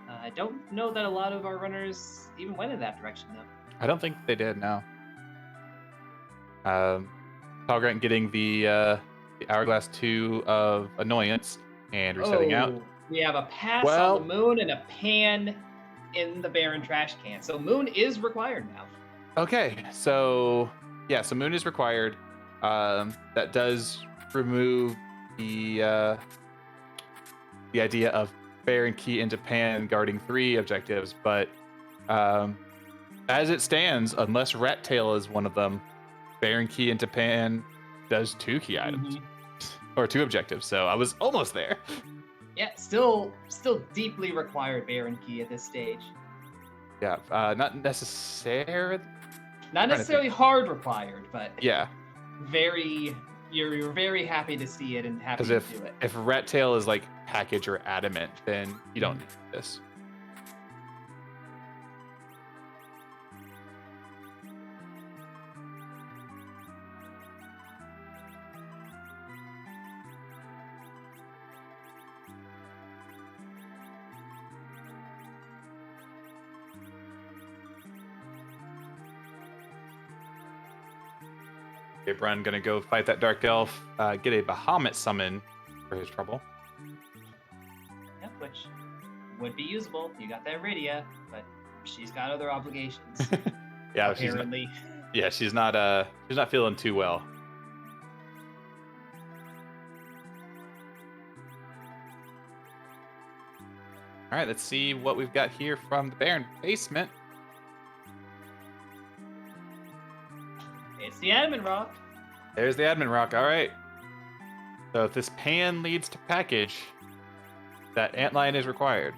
I don't know that a lot of our runners even went in that direction, though. I don't think they did, no. Tall Grant getting the Hourglass 2 of Annoyance and resetting out. We have a pass on the Moon and a pan in the Baron trash can. So Moon is required now. Okay, so yeah, so Moon is required. That does remove the idea of Baron Key into pan guarding 3 objectives, but as it stands, unless Rat Tail is one of them, Baron Key into pan does 2 key items or 2 objectives. So I was almost there. Yeah, still deeply required Baron Key at this stage. Yeah, not necessarily. Not necessarily hard required, but yeah, you're very happy to see it and happy to do it. If Rat Tail is like package or adamant, then you don't need this. Jabrun gonna go fight that Dark Elf, get a Bahamut summon for his trouble. Yep, which would be usable. You got that Rydia, but she's got other obligations. Yeah, apparently. She's not feeling too well. All right, let's see what we've got here from the Baron basement. It's the admin rock. There's the admin rock. All right. So if this pan leads to package, that Antlion is required.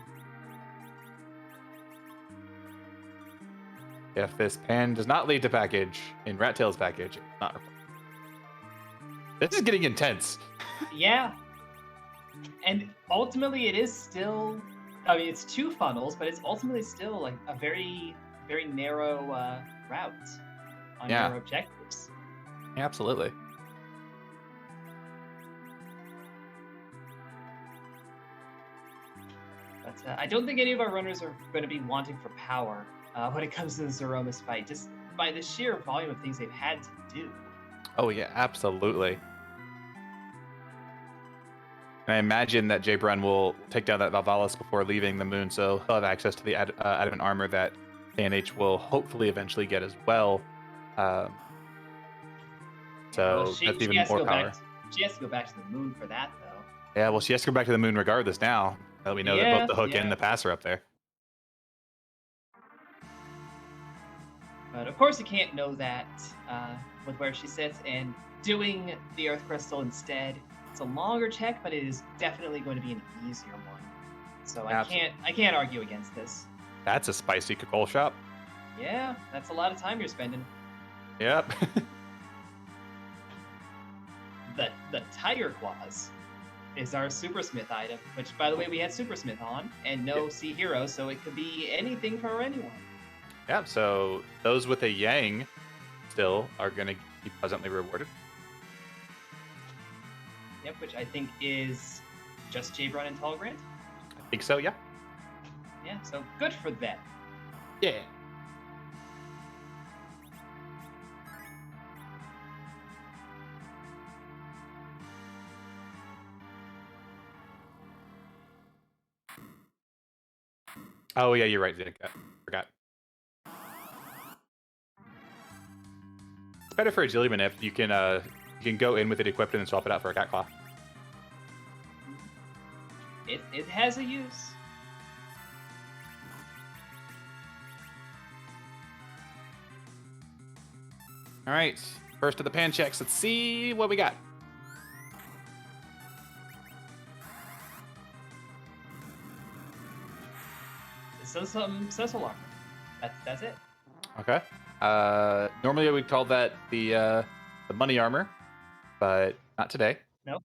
If this pan does not lead to package in Rattail's package, it's not required. This is getting intense. Yeah. And ultimately it is still, I mean, it's 2 funnels, but it's ultimately still like a very, very narrow route on your objectives. Yeah, absolutely. But I don't think any of our runners are going to be wanting for power when it comes to the Zeromus fight, just by the sheer volume of things they've had to do. Oh yeah, absolutely. And I imagine that Jabrun will take down that Valvalis before leaving the moon, so he'll have access to the adamant armor that ANH will hopefully eventually get as well. That's even more power. She has to go back to the moon for that, though. Yeah, well, she has to go back to the moon regardless now that we know that both the hook and the pass are up there. But of course, you can't know that with where she sits, and doing the Earth Crystal instead. It's a longer check, but it is definitely going to be an easier one. So I can't argue against this. That's a spicy Kakol shop. Yeah, that's a lot of time you're spending. Yep. The Tiger Claws is our Supersmith item, which, by the way, we had Supersmith on, and no Sea Hero, so it could be anything for anyone. Yeah, so those with a Yang still are going to be pleasantly rewarded. Yep, which I think is just Jabrun and Tallgrant. I think so, yeah. Yeah, so good for them. Yeah. Oh, yeah, you're right, Zink. I forgot. It's better for a Jilliman if you can go in with it equipped and then swap it out for a Cat Claw. It has a use. All right, first of the pan checks. Let's see what we got. Some Cecil armor. That's it. Okay. Normally we call that the money armor, but not today. Nope.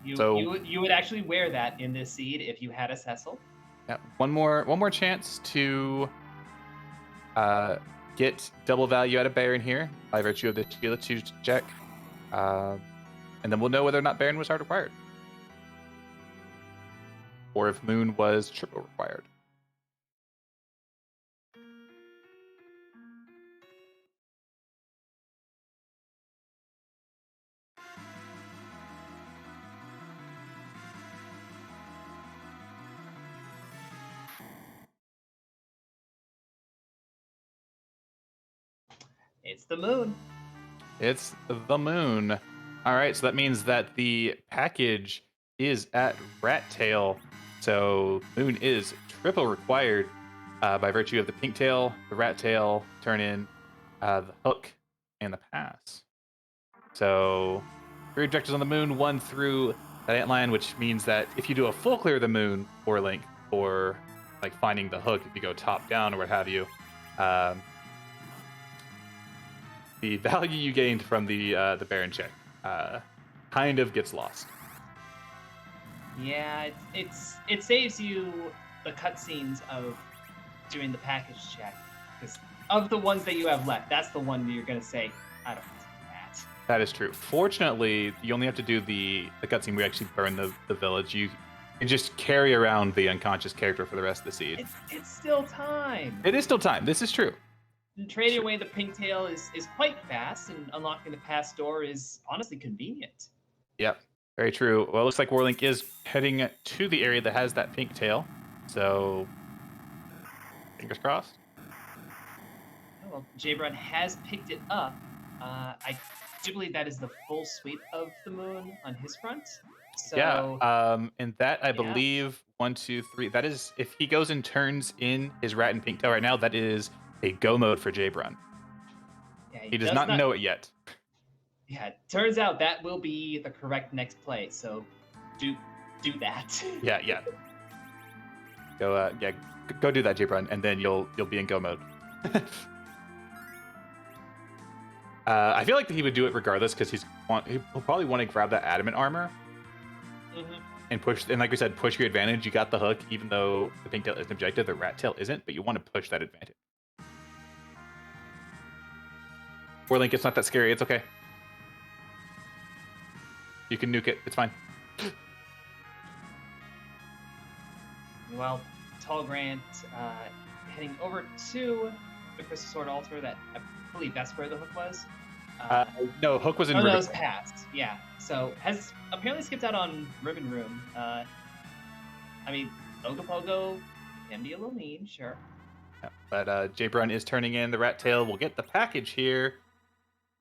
You would actually wear that in this seed if you had a Cecil. Yeah. One more chance to get double value out of Baron here by virtue of the Sheila 2 check, and then we'll know whether or not Baron was hard required, or if Moon was triple required. It's the moon. It's the moon. All right, so that means that the package is at Rat Tail. So Moon is triple required by virtue of the pink tail, the rat tail, turn in, the hook, and the pass. So 3 objectives on the moon, 1 through that Antlion, which means that if you do a full clear of the moon or link, or like finding the hook, if you go top down or what have you, the value you gained from the Baron check kind of gets lost. Yeah, it saves you the cutscenes of doing the package check, because of the ones that you have left, that's the one you're gonna say, I don't want to do that. That is true. Fortunately, you only have to do the cutscene where you actually burn the village. You can just carry around the unconscious character for the rest of the seed. It's still time. It is still time. This is true. trading away the pigtail is quite fast, and unlocking the pass door is honestly convenient. Yep, very true. Well, it looks like Warlink is heading to the area that has that pink tail. So, fingers crossed. Well, Jabron has picked it up. I do believe that is the full sweep of the moon on his front. So, yeah, and that I believe 1, 2, 3. That is if he goes and turns in his rat and pink tail right now. That is a go mode for Jabron. Yeah, He does not know it yet. Yeah, it turns out that will be the correct next play. So, do that. Yeah. Go do that, Jabron, and then you'll be in go mode. I feel like he would do it regardless because he'll probably want to grab that adamant armor and push. And like we said, push your advantage. You got the hook, even though the pink tail is an objective, the rat tail isn't. But you want to push that advantage. Warlink, it's not that scary. It's okay. You can nuke it. It's fine. Well, Tall Grant heading over to the Crystal Sword Altar. That I believe that's where the hook was. No, hook was in. Oh, no, it was past. Yeah. So has apparently skipped out on Ribbon Room. I mean, Ogopogo can be a little mean, sure. Yeah, but Jabron is turning in the rat tail. We'll get the package here,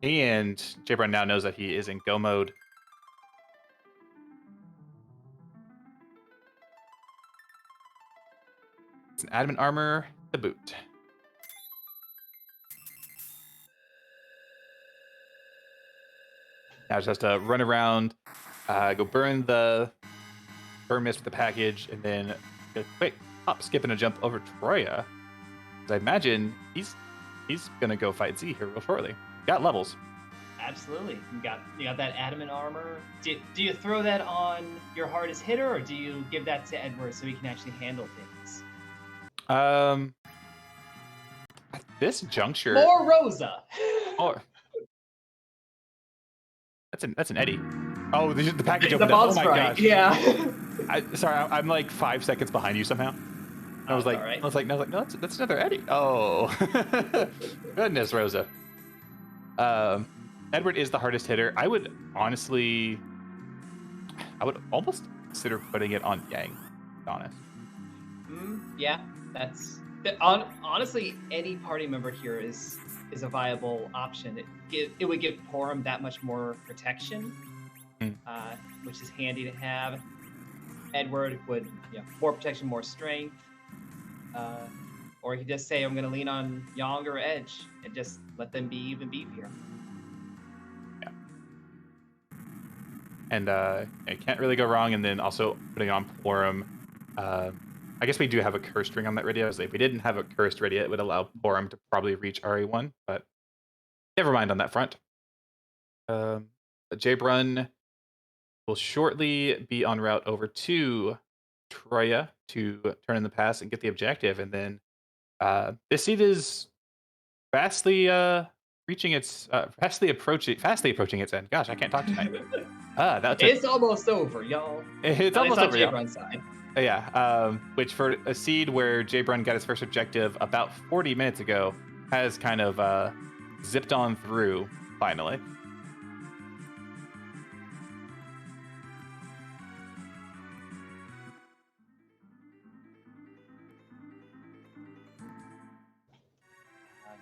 and Jabron now knows that he is in go mode. It's an adamant armor to boot. Now just has to run around, go burn mist with the package, and then go quick hop, skip, and a jump over Troya. I imagine he's gonna go fight Z here real shortly. Got levels. Absolutely. You got that adamant armor. Do you throw that on your hardest hitter, or do you give that to Edward so he can actually handle things? At this juncture, more Rosa. Oh, that's an Eddie. Oh, the package It's opened up. Oh my gosh. Yeah. Sorry, I'm like 5 seconds behind you somehow. I was like, right. no, that's another Eddie. Oh, goodness, Rosa. Edward is the hardest hitter. I would almost consider putting it on Yang. To be honest. Yeah, that's honestly any party member here is a viable option. It would give Porum that much more protection, which is handy to have. Edward would more protection, more strength. Or he could just say, I'm going to lean on Yang or Edge and just let them be even beefier. Yeah. And it can't really go wrong. And then also putting on Porum. I guess we do have a cursed ring on that radio. So if we didn't have a cursed radio, it would allow Porum to probably reach RE1. But never mind on that front. Jabron will shortly be en route over to Troya to turn in the pass and get the objective, and then this seed is fastly approaching its end. Gosh, I can't talk tonight. It's almost over, y'all. It's almost over, y'all. Jabron's side. Yeah, which for a seed where Jabron got his first objective about 40 minutes ago has kind of zipped on through finally.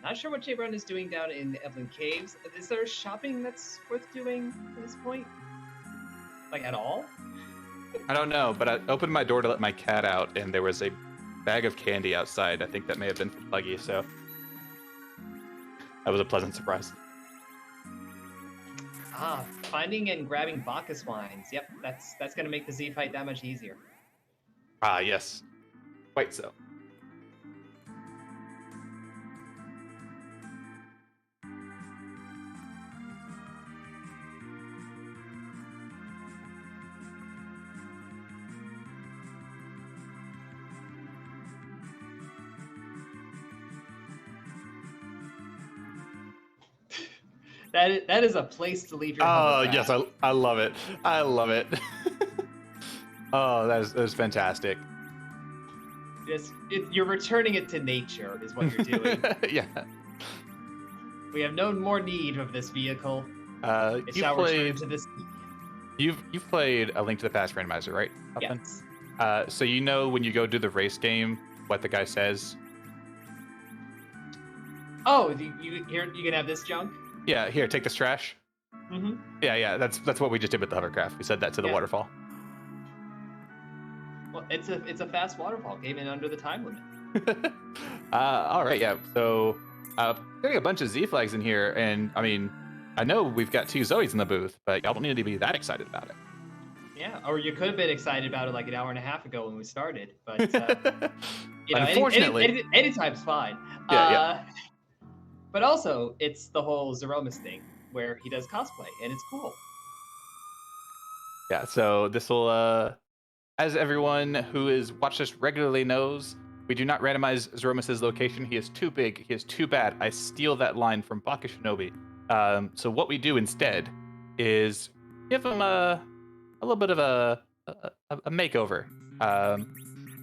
Not sure what Jabron is doing down in Evelyn Caves. Is there shopping that's worth doing at this point? Like, at all? I don't know, but I opened my door to let my cat out, and there was a bag of candy outside. I think that may have been for Pluggy, so that was a pleasant surprise. Finding and grabbing Bacchus wines. Yep, that's going to make the Z fight that much easier. Yes. Quite so. That is a place to leave your home. Oh, yes, I love it. I love it. Oh, that is fantastic. You're returning it to nature is what you're doing. Yeah. We have no more need of this vehicle. It You've shall return played to the sea. you've played A Link to the Past randomizer, right? Upton? Yes. So you know when you go do the race game, what the guy says. Oh, you can have this junk. Yeah, here, take this trash. Mm-hmm. Yeah. That's what we just did with the hovercraft. We said that to the waterfall. Well, it's a fast waterfall game and under the time limit. All right, yeah. So, getting a bunch of Z flags in here, and I mean, I know we've got 2 Zoes in the booth, but y'all don't need to be that excited about it. Yeah, or you could have been excited about it like an hour and a half ago when we started, but you know, Unfortunately, anytime's fine. Yeah. But also, it's the whole Zeromus thing where he does cosplay, and it's cool. Yeah. So this will, as everyone who has watched us regularly knows, we do not randomize Zeromus's location. He is too big. He is too bad. I steal that line from Baka Shinobi. So what we do instead is give him a little bit of a makeover.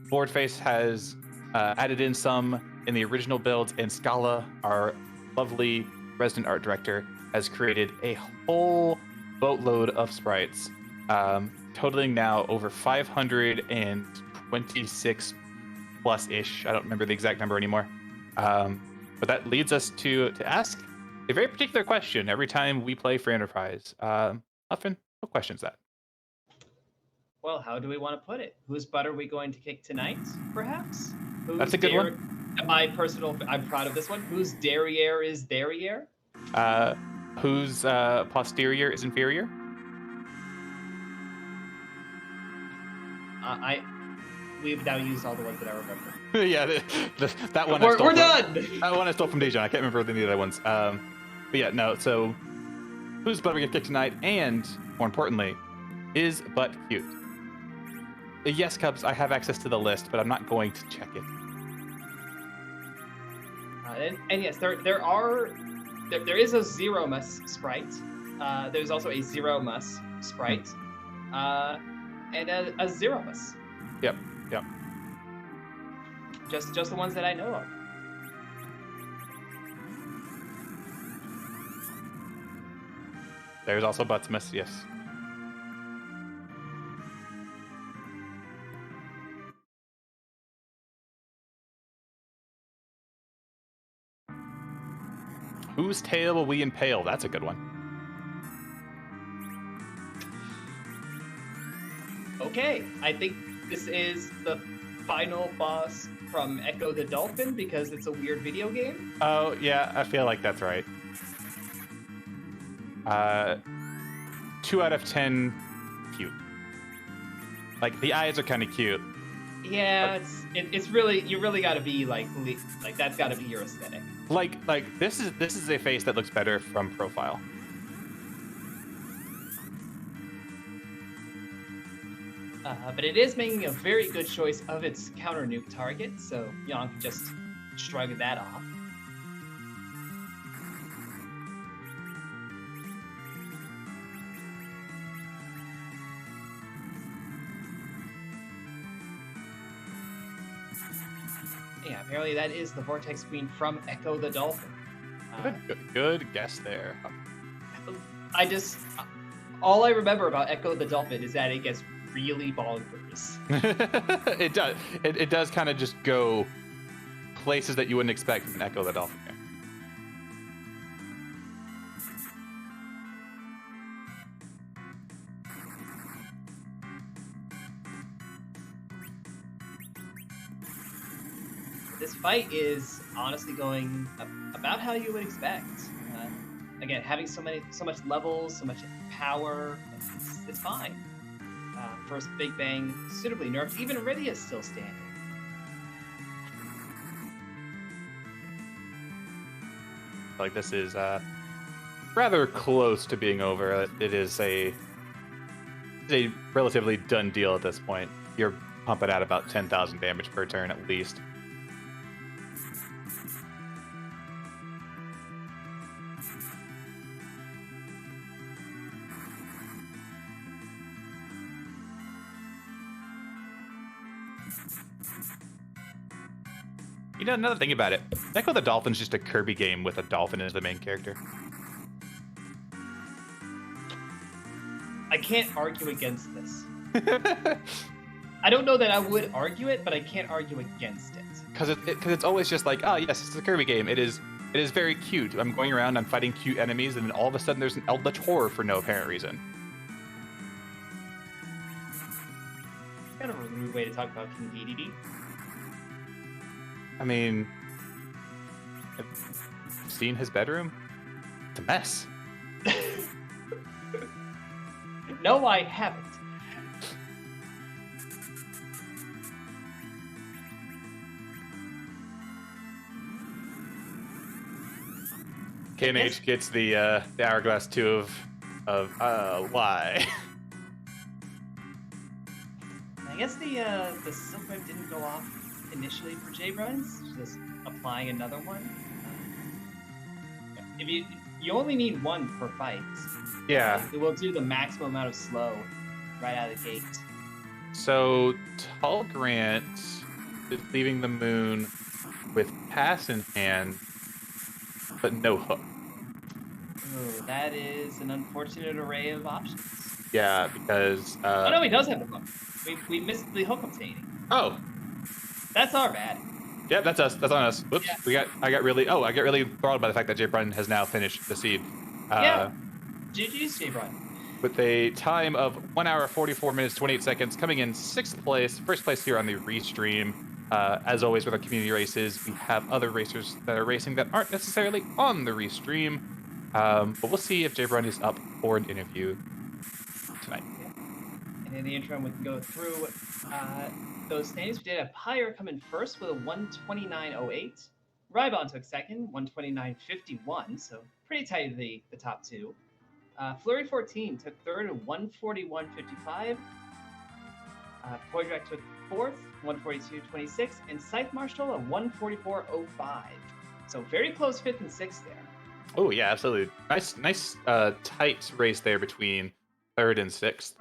Boardface has added in some in the original builds, and Scala, our lovely resident art director, has created a whole boatload of sprites, totaling now over 526 plus ish. I don't remember the exact number anymore. But that leads us to ask a very particular question every time we play for Enterprise. Muffin, what question is that? Well, how do we want to put it? Whose butt are we going to kick tonight, perhaps? That's a good one. I'm proud of this one. Whose derriere is derriere? Whose posterior is inferior? We've now used all the ones that I remember. Yeah, that one. We're done. That one I stole from Dijon. I can't remember the other ones. But yeah, no. So, whose butt are we gonna kick tonight? And more importantly, is butt cute? Yes, Cubs. I have access to the list, but I'm not going to check it. And yes, there is a Zeromus sprite. There's also a Zeromus sprite, and a Zeromus. Yep. Just the ones that I know of. There's also Buttsmith. Yes. Whose tail will we impale? That's a good one. Okay, I think this is the final boss from Echo the Dolphin because it's a weird video game. Oh, yeah, I feel like that's right. 2 out of 10 cute. Like, the eyes are kind of cute. Yeah, it's really, you really got to be like that's got to be your aesthetic. Like this is a face that looks better from profile. But it is making a very good choice of its counter nuke target, so Yang can just shrug that off. Yeah, apparently that is the Vortex Queen from Echo the Dolphin. Good guess there. All I remember about Echo the Dolphin is that it gets really bonkers. It does. It does kind of just go places that you wouldn't expect from an Echo the Dolphin game. This fight is honestly going about how you would expect. Again, having so much levels, so much power, it's fine. First Big Bang, suitably nerfed. Even Iridia is still standing. Like this is rather close to being over. It is a relatively done deal at this point. You're pumping out about 10,000 damage per turn at least. You know, another thing about it, Echo the Dolphin's just a Kirby game with a dolphin as the main character. I can't argue against this. I don't know that I would argue it, but I can't argue against it. Because it's always just like, oh yes, it's a Kirby game. It is very cute. I'm going around, I'm fighting cute enemies, and then all of a sudden there's an eldritch horror for no apparent reason. Kind of a rude way to talk about King DDD. I mean, have you seen his bedroom? It's a mess. No, I haven't. KNH gets the hourglass 2 of why. I guess the silk web didn't go off initially for J-Runs, just applying another one. If you only need one per fight. Yeah. It will do the maximum amount of slow right out of the gate. So Tall Grant is leaving the moon with pass in hand, but no hook. Ooh, that is an unfortunate array of options. Yeah, because oh no, he does have a hook. We missed the hook obtaining. Oh. That's our bad. Yeah, that's us. That's on us. Whoops. Yeah. I got really enthralled by the fact that Jay Brun has now finished the seed. Yeah. GG's Jay Brun. With a time of 1 hour 44 minutes 28 seconds, coming in 6th place, first place here on the restream. As always with our community races, we have other racers that are racing that aren't necessarily on the restream. But we'll see if Jay Brun is up for an interview tonight. And in the interim, we can go through those standings. We did have Pyre come in first with a 129.08. Rybon took second, 129.51, so pretty tight of the top two. Flurry 14 took third at 141.55. Poydrak took fourth, 142.26, and Scythe Marshall at 144.05. So very close fifth and sixth there. Oh yeah, absolutely. Nice tight race there between third and sixth.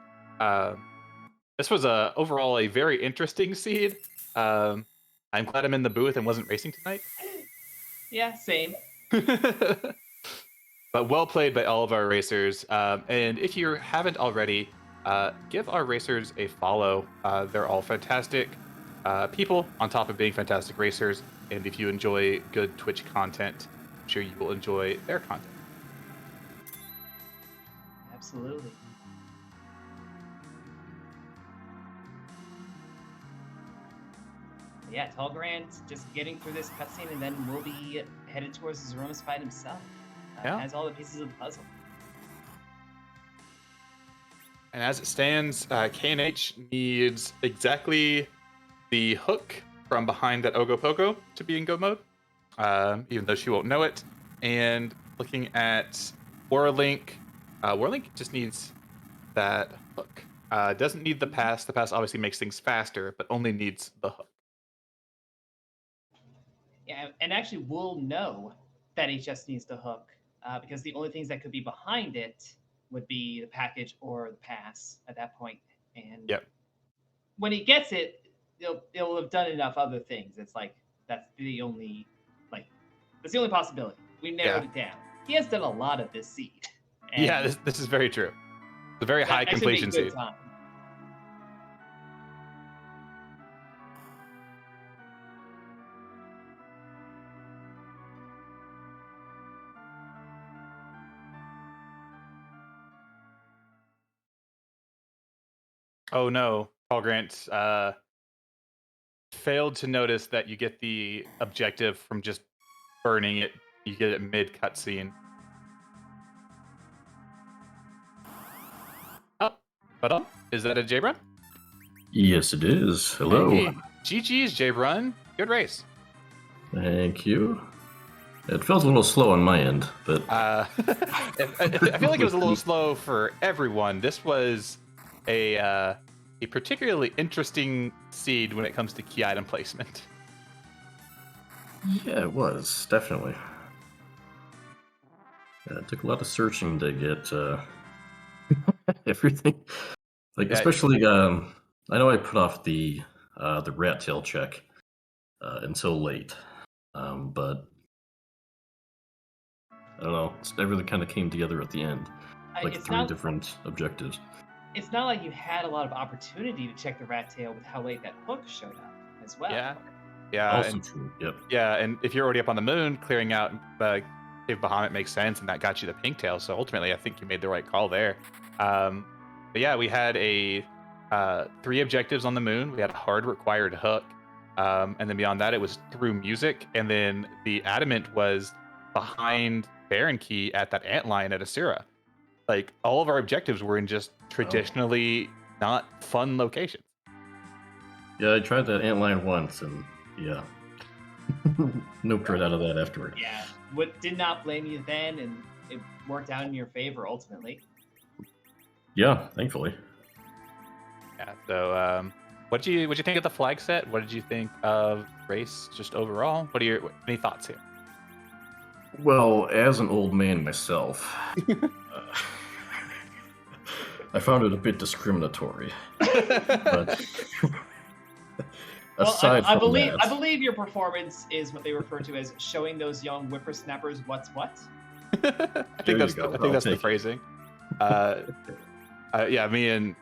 This was overall a very interesting seed. I'm glad I'm in the booth and wasn't racing tonight. Yeah, same. But well played by all of our racers. And if you haven't already, give our racers a follow. They're all fantastic people on top of being fantastic racers. And if you enjoy good Twitch content, I'm sure you will enjoy their content. Absolutely. Yeah, Tall Grant just getting through this cutscene, and then we'll be headed towards the Zeromus fight himself. Has all the pieces of the puzzle. And as it stands, KNH needs exactly the hook from behind that Ogopogo to be in go mode, even though she won't know it. And looking at Warlink, Warlink just needs that hook. Doesn't need the pass. The pass obviously makes things faster, but only needs the hook. Yeah, and actually we'll know that he just needs the hook, because the only things that could be behind it would be the package or the pass at that point. And when he gets it, it'll have done enough other things. It's like that's the only possibility. We narrowed it down. He has done a lot of this seed. Yeah, this is very true. It's a very high completion seed. Time. Oh no, Paul Grant failed to notice that you get the objective from just burning it. You get it mid cutscene. Is that a J-Run? Yes, it is. Hello. Hey, GG's J-Run. Good race. Thank you. It felt a little slow on my end, but I feel like it was a little slow for everyone. This was a particularly interesting seed when it comes to key item placement. Yeah, it was definitely. It took a lot of searching to get everything. Like especially, I know I put off the rat tail check until late. But I don't know. Everything kind of came together at the end, like It's three not. different objectives. It's not like you had a lot of opportunity to check the rat tail with how late that hook showed up as well. Yeah, Also and true. Yep. yeah, and if you're already up on the moon, clearing out Cave Bahamut makes sense, and that got you the pink tail. So ultimately, I think you made the right call there. But yeah, we had 3 objectives on the moon. We had a hard required hook, and then beyond that, it was through music, and then the adamant was behind Baron Key at that Antlion at Asura. Like all of our objectives were in just traditionally not fun locations. Yeah, I tried that Antlion once, and yeah, noped right out of that afterward. Yeah, did not blame you then, and it worked out in your favor ultimately. Yeah, thankfully. Yeah. So, what you think of the flag set? What did you think of race just overall? What are your any thoughts here? Well, as an old man myself, I found it a bit discriminatory. But aside I from that, believe your performance is what they refer to as showing those young whippersnappers what's what. I think that's the phrasing. Yeah, me and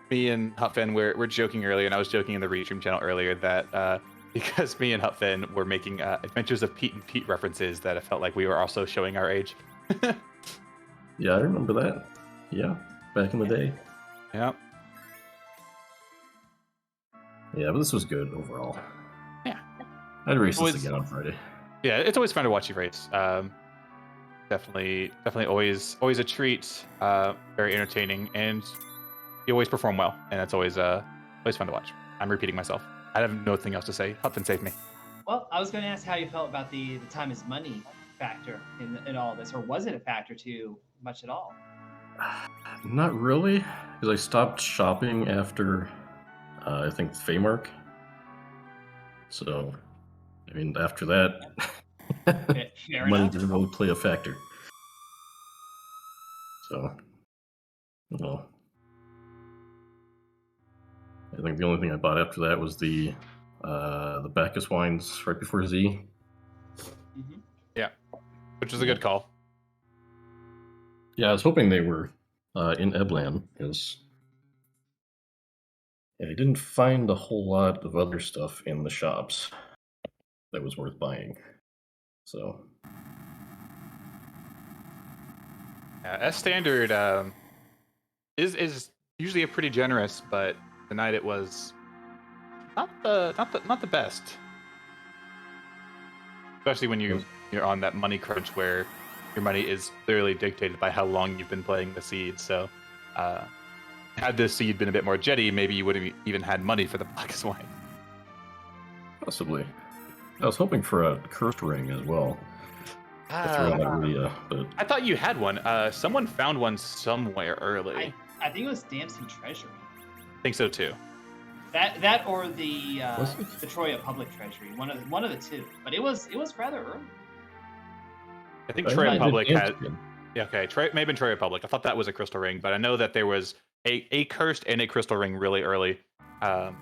Hutfin we're joking earlier, and I was joking in the Restream channel earlier that because me and Hutfin were making Adventures of Pete and Pete references, that I felt like we were also showing our age. Yeah, I remember that. Yeah, back in the day. Yeah. Yeah, but this was good overall. Yeah. I'd race this again on Friday. Yeah, it's always fun to watch you race. Definitely always a treat. Very entertaining, and you always perform well, and it's always fun to watch. I'm repeating myself. I have nothing else to say. Hutfin saved me. Well, I was going to ask how you felt about the time is money factor in all this, or was it a factor to much at all? Not really, because I stopped shopping after I think Feymark. So, I mean, after that, Fair money enough. didn't really play a factor. So, well, I think the only thing I bought after that was the Bacchus wines right before Z. Mm-hmm. Yeah, which was a good call. Yeah, I was hoping they were in Eblan, because I didn't find a whole lot of other stuff in the shops that was worth buying. So, As standard is usually a pretty generous, but tonight it was not the best. Especially when you're on that money crunch where your money is clearly dictated by how long you've been playing the seed. So, had this seed been a bit more jetty, maybe you would have even had money for the Blackest Wine. possibly. I was hoping for a cursed ring as well. But I thought you had one. Someone found one somewhere early. I think it was Dempsey Treasury. I think so too. That or the Troya Public Treasury, one of the two. But it was rather early. I think Troya Public had. Yeah, okay. May have been Troya Public. I thought that was a crystal ring, but I know that there was a cursed and a crystal ring really early. That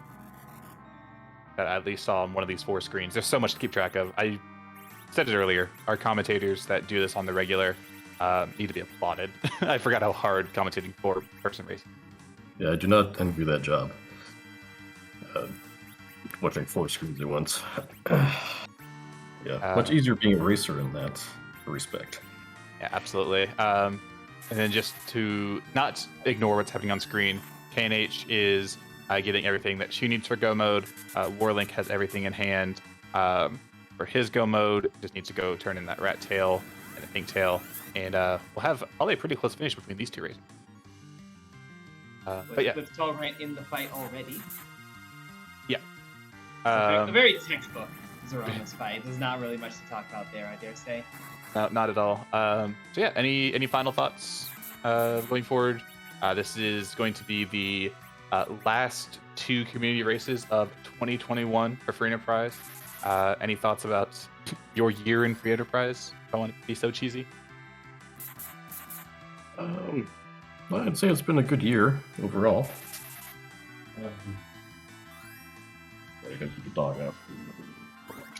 I at least saw on one of these 4 screens. There's so much to keep track of. I said it earlier. Our commentators that do this on the regular need to be applauded. I forgot how hard commentating 4-person racing. Yeah, I do not envy that job. Watching 4 screens at once. Yeah, much easier being a racer in that respect. Yeah, absolutely. And then just to not ignore what's happening on screen, KNH is getting everything that she needs for Go mode. Warlink has everything in hand for his Go mode. Just needs to go turn in that rat tail and the pink tail, and we'll have probably a pretty close finish between these 2 races. But yeah, with Tolgrant in the fight already. Yeah. A very textbook Zerona's fight. There's not really much to talk about there, I dare say. No, not at all. So yeah, any final thoughts going forward? This is going to be the last 2 community races of 2021 for Free Enterprise. Any thoughts about your year in Free Enterprise? I want to be so cheesy. Well, I'd say it's been a good year overall. I gotta keep the dog out.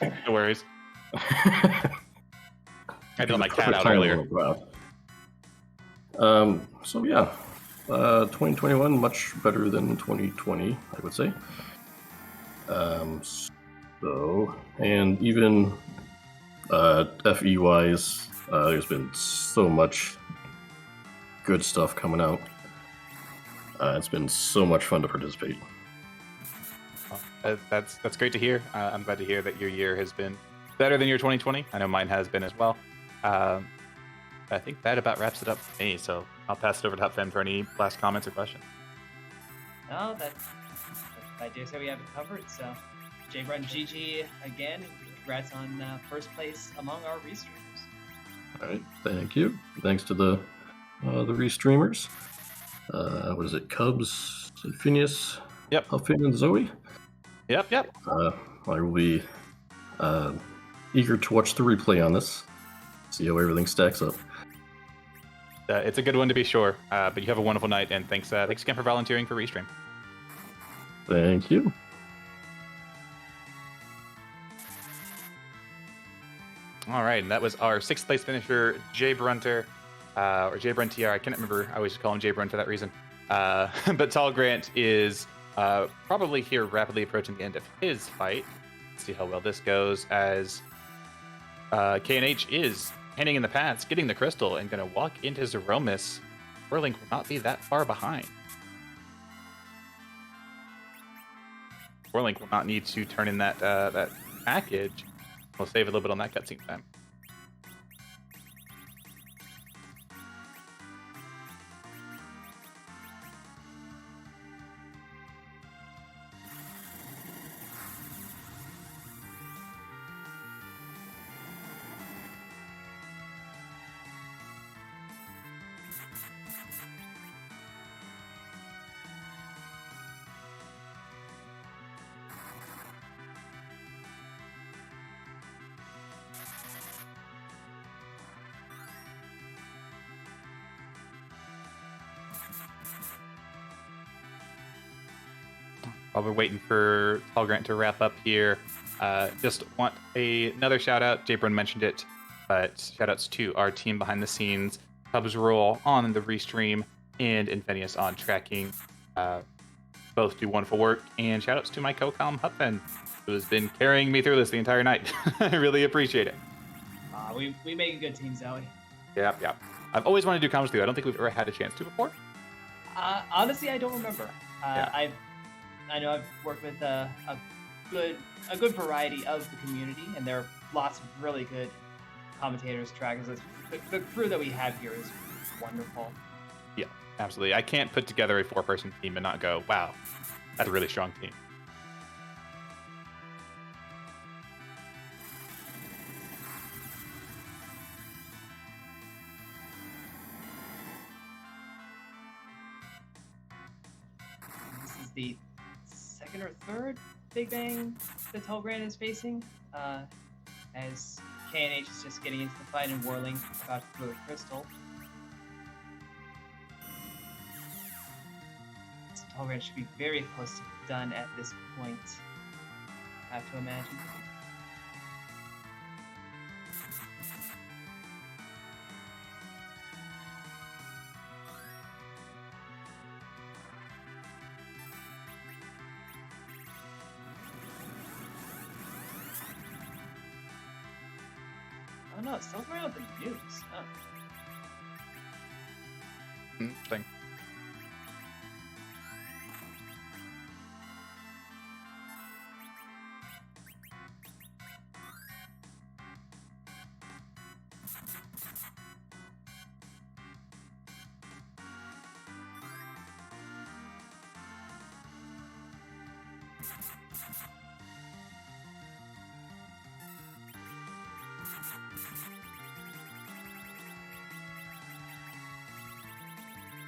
No worries. I let my cat Quick out time earlier. limit, wow. So yeah, 2021 much better than 2020, I would say. So, and even FE wise, there's been so much good stuff coming out. It's been so much fun to participate. That's great to hear. I'm glad to hear that your year has been better than your 2020. I know mine has been as well. I think that about wraps it up for me. So I'll pass it over to Hupfen for any last comments or questions. No, I dare say we have it covered. So, J-Run GG again. Congrats on first place among our restreamers. All right, thank you. Thanks to the restreamers. What is it? Cubs, Phineas, Yep. Huffin, and Zoe. Yep. I will be eager to watch the replay on this. See how everything stacks up. It's a good one to be sure. But you have a wonderful night, and thanks again for volunteering for Restream. Thank you. All right, and that was our 6th place finisher, Jay Brunter, or Jay Bruntier. I can't remember. I always call him Jay Brunt for that reason. But Tall Grant is probably here rapidly approaching the end of his fight. Let's see how well this goes as K&H is handing in the paths, getting the crystal, and going to walk into Zeromus. Whirlink will not be that far behind. Whirlink will not need to turn in that package. We'll save a little bit on that cutscene time. While we're waiting for Tall Grant to wrap up here, just want another shout out. Jabron mentioned it, but shout outs to our team behind the scenes, Cubs Roll on the restream, and Infinius on tracking. Both do wonderful work, and shout outs to my co-com Hupfen, who has been carrying me through this the entire night. I really appreciate it. We make a good team, Zoe. Yeah. I've always wanted to do comms with you. I don't think we've ever had a chance to before. Honestly, I don't remember. Yeah. I know I've worked with a good variety of the community, and there are lots of really good commentators, trackers. The crew that we have here is wonderful. Yeah, absolutely. I can't put together a 4-person team and not go, wow, that's a really strong team. This is the second or third Big Bang that Tall Grant is facing, as K&H is just getting into the fight and Whirling about to throw the crystal. So Tall Grant should be very close to done at this point, I have to imagine. Oh no, it's still around the news. Oh. Interesting.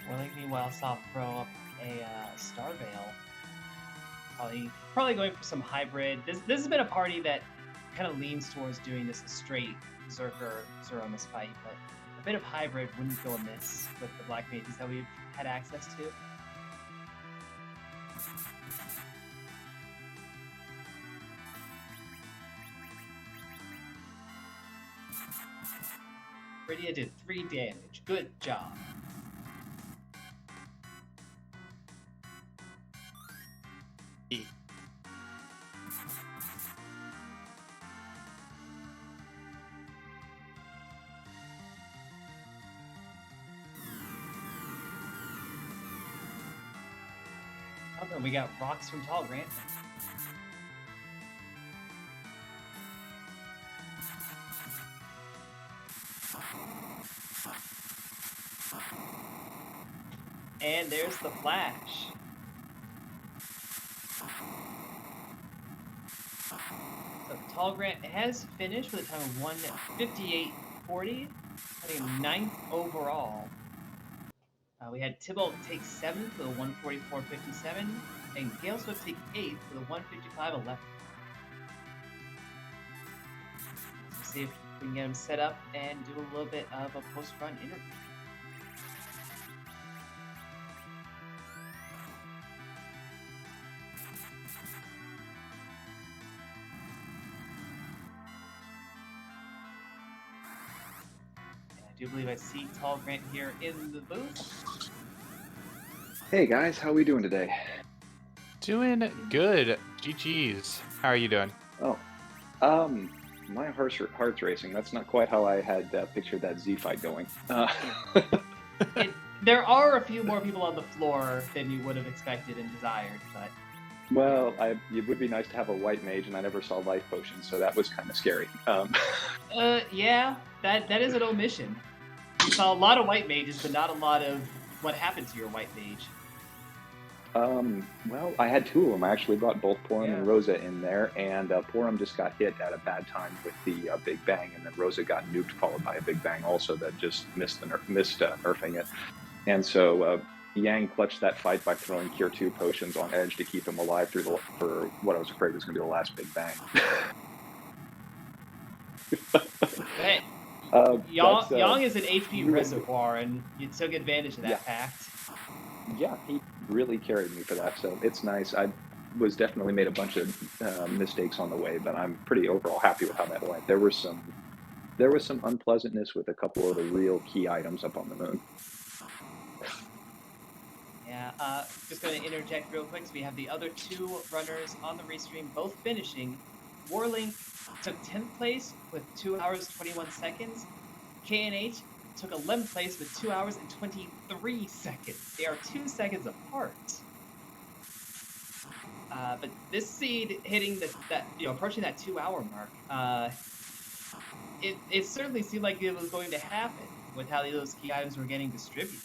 Whirling meanwhile saw throw up a Star Veil. Probably going for some hybrid. This has been a party that kind of leans towards doing this a straight Berserker Zeromus fight, but a bit of hybrid wouldn't go amiss with the Black Mages that we've had access to. Bridia did 3 damage. Good job. Oh, we got rocks from Tall Grant. And there's the flash. So Tall Grant has finished with a time of 1:58.40, putting him 9th overall. We had Tybalt take 7th with a 1:44.57, and Gale Swift take 8th with a 1:55.11. Let's see if we can get him set up and do a little bit of a post-run interview. I do believe I see Tall Grant here in the booth. Hey guys, how are we doing today? Doing good. GG's. How are you doing? Oh, my heart's racing. That's not quite how I had pictured that Z fight going. There are a few more people on the floor than you would have expected and desired, but... Well, it would be nice to have a white mage, and I never saw life potions, so that was kind of scary. Yeah, that is an omission. You saw a lot of white mages, but not a lot of what happened to your white mage. Well, I had 2 of them. I actually brought both Porum and Rosa in there, and Porum just got hit at a bad time with the Big Bang, and then Rosa got nuked, followed by a Big Bang also that just missed nerfing it. And so Yang clutched that fight by throwing Cure 2 potions on Edge to keep him alive for what I was afraid was going to be the last Big Bang. Hey, Yang is an HP reservoir, and you took advantage of that fact. Yeah, he really carried me for that, so it's nice. I was definitely made a bunch of mistakes on the way, but I'm pretty overall happy with how that went. There was some unpleasantness with a couple of the real key items up on the moon. Yeah, just going to interject real quick. So we have the other 2 runners on the restream, both finishing. Warlink took 10th place with 2 hours 21 seconds. KNH took 11th place with 2 hours and 23 seconds. They are 2 seconds apart. But this seed hitting approaching that 2-hour mark, it certainly seemed like it was going to happen with how those key items were getting distributed.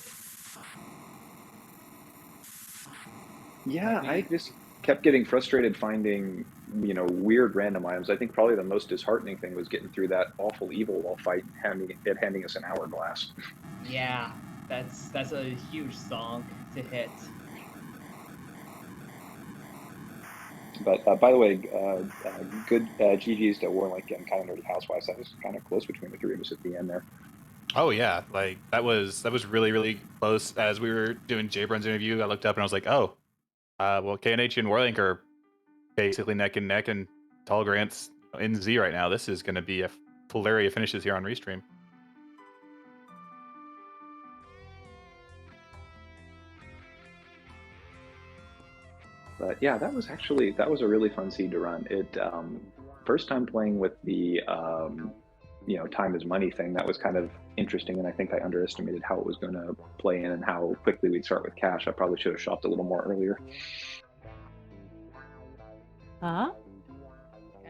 Yeah, I just kept getting frustrated finding, weird random items. I think probably the most disheartening thing was getting through that awful evil wall fight and handing us an hourglass. Yeah, that's a huge zonk to hit. But by the way, good GG's to Warlink and kind of Nerdy Housewives. That was kind of close between the 3 of us at the end there. Oh yeah, like that was really, really close. As we were doing J-Brun's interview, I looked up and I was like, oh, well, KNH and Warlink are basically neck and neck, and Tall Grant's in Z right now. This is going to be a flurry of finishes here on Restream. But yeah, that was a really fun seed to run. It first time playing with the time is money thing. That was kind of interesting, and I think I underestimated how it was going to play in and how quickly we'd start with cash. I probably should have shopped a little more earlier.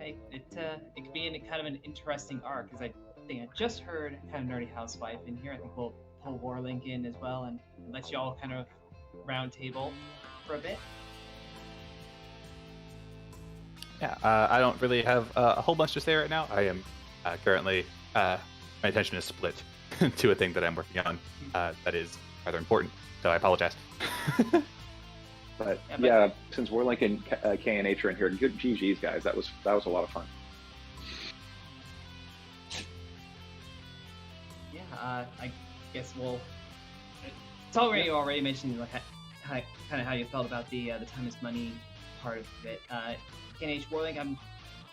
It could be in kind of an interesting arc, because I think I just heard kind of Nerdy Housewife in here. I think we'll pull Warlink in as well and let you all kind of round table for a bit. Yeah, I don't really have a whole bunch to say right now. I am currently, my attention is split to a thing that I'm working on that is rather important, so I apologize. But yeah, since Warlink and KNH are in here, good GG's, guys. That was a lot of fun. Yeah, I guess we'll... Tall Grant, you already mentioned how you felt about the time is money part of it. KNH Warlink, I'm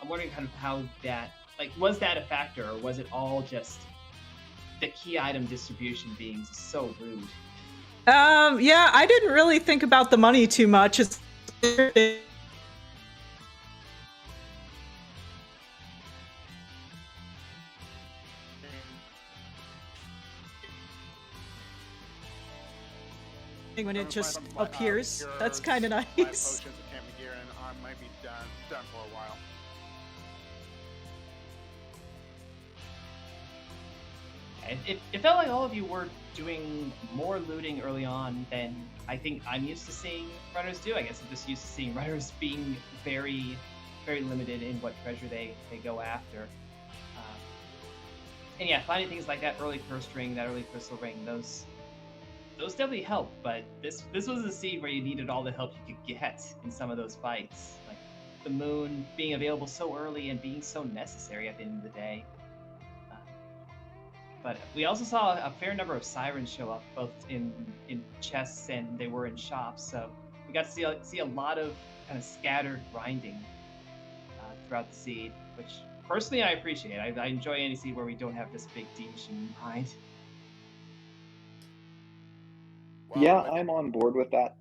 wondering kind of how that like, was that a factor, or was it all just the key item distribution being so rude? Yeah, I didn't really think about the money too much. It's when it just appears. That's kind of nice. Potions of gear, and I might be done for a while. It felt like all of you were doing more looting early on than I think I'm used to seeing runners do. I guess I'm just used to seeing runners being very, very limited in what treasure they go after. And yeah, finding things like that early first ring, that early crystal ring, those definitely help. But this was a seed where you needed all the help you could get in some of those fights. Like the moon being available so early and being so necessary at the end of the day. But we also saw a fair number of sirens show up, both in chests and they were in shops. So we got to see a lot of kind of scattered grinding throughout the seed, which personally I appreciate. I enjoy any seed where we don't have this big deep machine grind. Well, Yeah, I'm on board with that.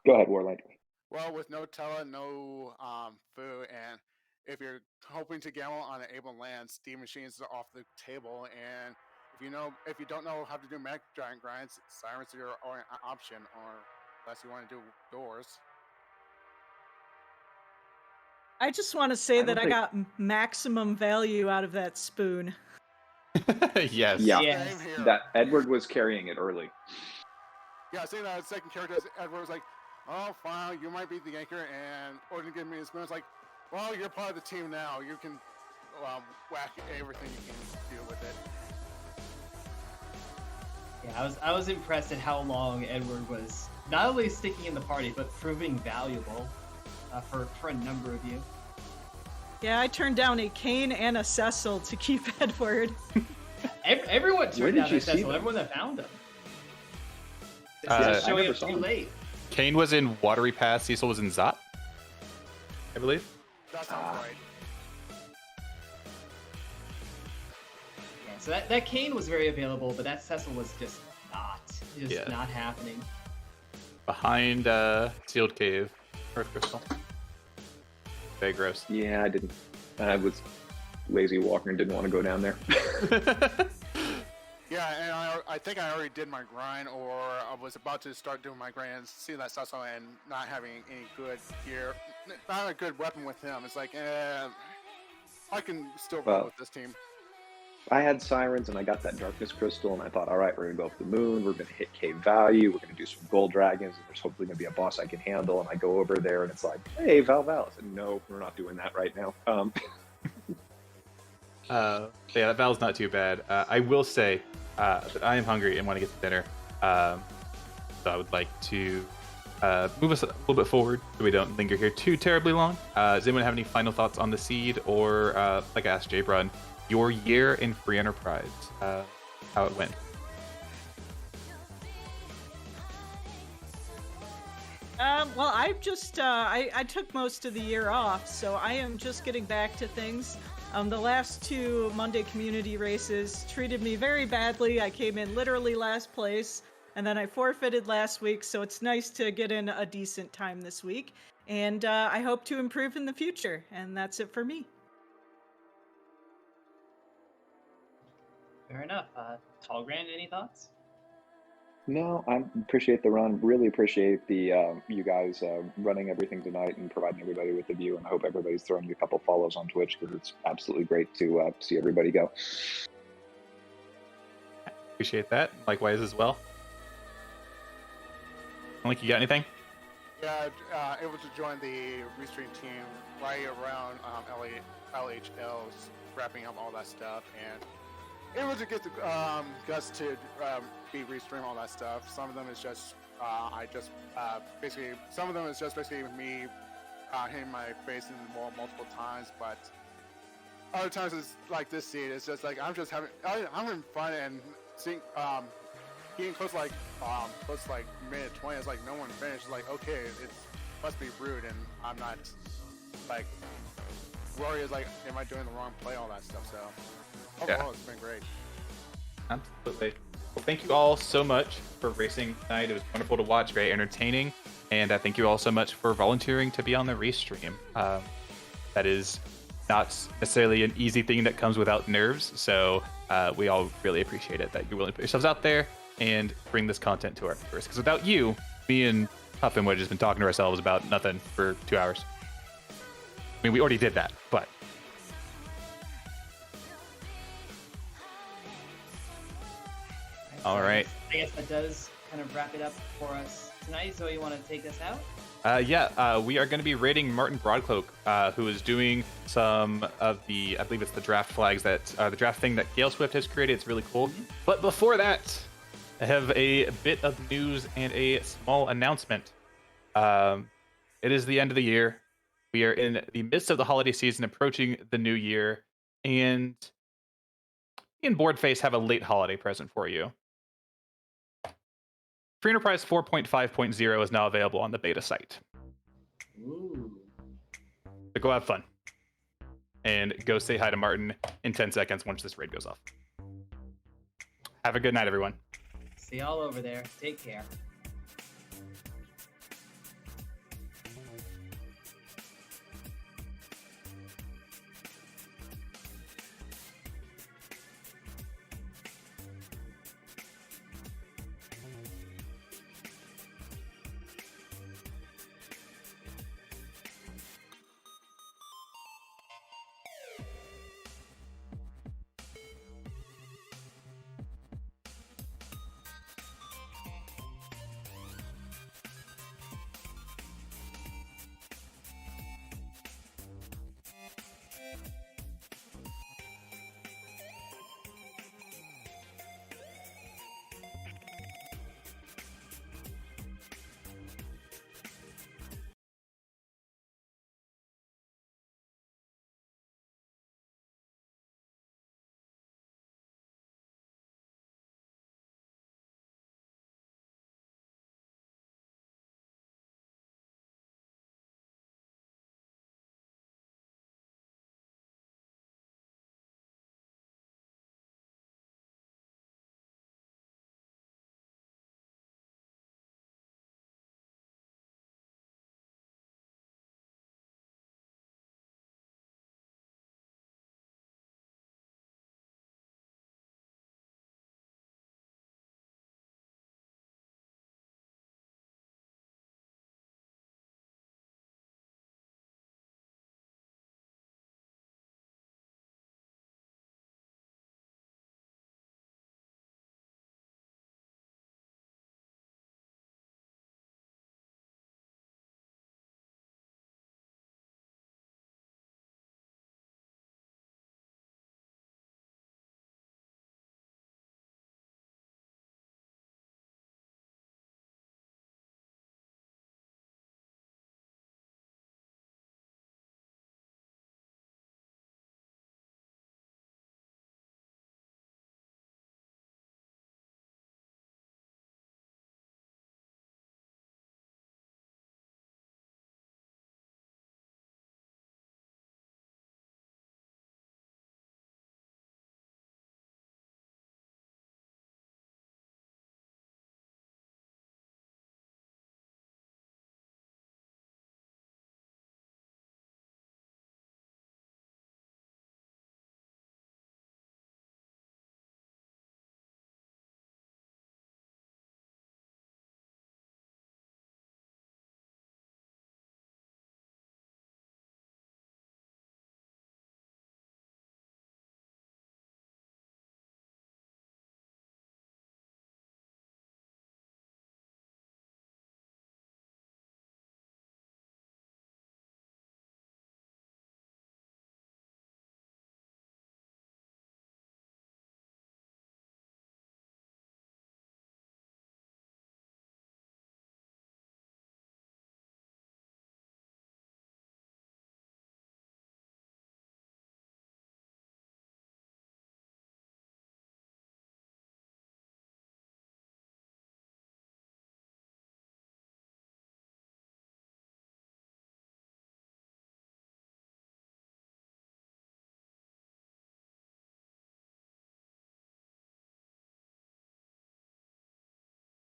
Go ahead, Warlight. Well, with no tele, no food, and if you're hoping to gamble on an able land, steam machines are off the table. And if you don't know how to do mech giant grinds, sirens are your only option, or unless you want to do doors. I just want to say that I got maximum value out of that spoon. Yes. Yeah, Yes. Same here. that Edward was carrying it early. Yeah, seeing that second character, Edward was like, "Oh, fine, you might be the anchor," and Odin gave me his spoon. It's like, "Well, you're part of the team now. You can whack everything you can do with it." Yeah, I was impressed at how long Edward was not only sticking in the party, but proving valuable for a number of you. Yeah, I turned down a Kane and a Cecil to keep Edward. Everyone Where turned did down you that see Cecil, them? everyone that found him. It's I just showing never up saw too him. late. Kane was in Watery Pass. Cecil was in Zot, I believe. That sounds right. Yeah, so that Kane was very available, but that Cecil was just not happening. Behind Sealed Cave, Earth Crystal. Very gross. Yeah, I didn't. I was lazy walker and didn't want to go down there. Yeah, and I think I already did my grind, or I was about to start doing my grind and see that Sasso and not having any good gear, not a good weapon with him. It's like, I can still run with this team. I had sirens and I got that darkness crystal and I thought, all right, we're gonna go for the moon, we're gonna hit cave value, we're gonna do some gold dragons, and there's hopefully gonna be a boss I can handle. And I go over there and it's like, hey, Val. I said, no, we're not doing that right now. Yeah, that Val's not too bad. I will say that I am hungry and want to get to dinner. So I would like to move us a little bit forward so we don't linger here too terribly long. Does anyone have any final thoughts on the seed, or like I asked J-Brun, your year in Free Enterprise, how it went? Well, I've just I took most of the year off, so I am just getting back to things. The last two Monday community races treated me very badly. I came in literally last place, and then I forfeited last week, so it's nice to get in a decent time this week. And I hope to improve in the future, and that's it for me. Fair enough. Tall Grand, any thoughts? No, I appreciate the run. Really appreciate the you guys running everything tonight and providing everybody with the view. And I hope everybody's throwing you a couple follows on Twitch, because it's absolutely great to see everybody go. Appreciate that. Likewise as well. Like, you got anything? Yeah, able to join the Restream team right around LHL's wrapping up all that stuff, and able to get the guts to be Restream all that stuff. Some of them is just some of them is just basically me hitting my face in the wall multiple times, but other times it's like this seed. It's just like I'm having fun and seeing getting close to minute 20. It's like no one finished. It's like, okay, it must be rude, and I'm not like worry is like, am I doing the wrong play, all that stuff. So Yeah. overall, it's been great. Absolutely. Well, thank you all so much for racing tonight. It was wonderful to watch, very entertaining. And thank you all so much for volunteering to be on the race stream. That is not necessarily an easy thing that comes without nerves. So we all really appreciate it that you're willing to put yourselves out there and bring this content to our viewers. Because without you, me and Huff and Wedge has been talking to ourselves about nothing for 2 hours. I mean, we already did that, but all right. I guess that does kind of wrap it up for us tonight. So you want to take us out? We are going to be rating Martin Broadcloak, who is doing some of the, I believe it's the draft flags that, the draft thing that Gale Swift has created. It's really cool. Mm-hmm. But before that, I have a bit of news and a small announcement. It is the end of the year. We are in the midst of the holiday season, approaching the new year, and me and Boardface have a late holiday present for you. Free Enterprise 4.5.0 is now available on the beta site. Ooh. So go have fun. And go say hi to Martin in 10 seconds once this raid goes off. Have a good night, everyone. See y'all over there. Take care.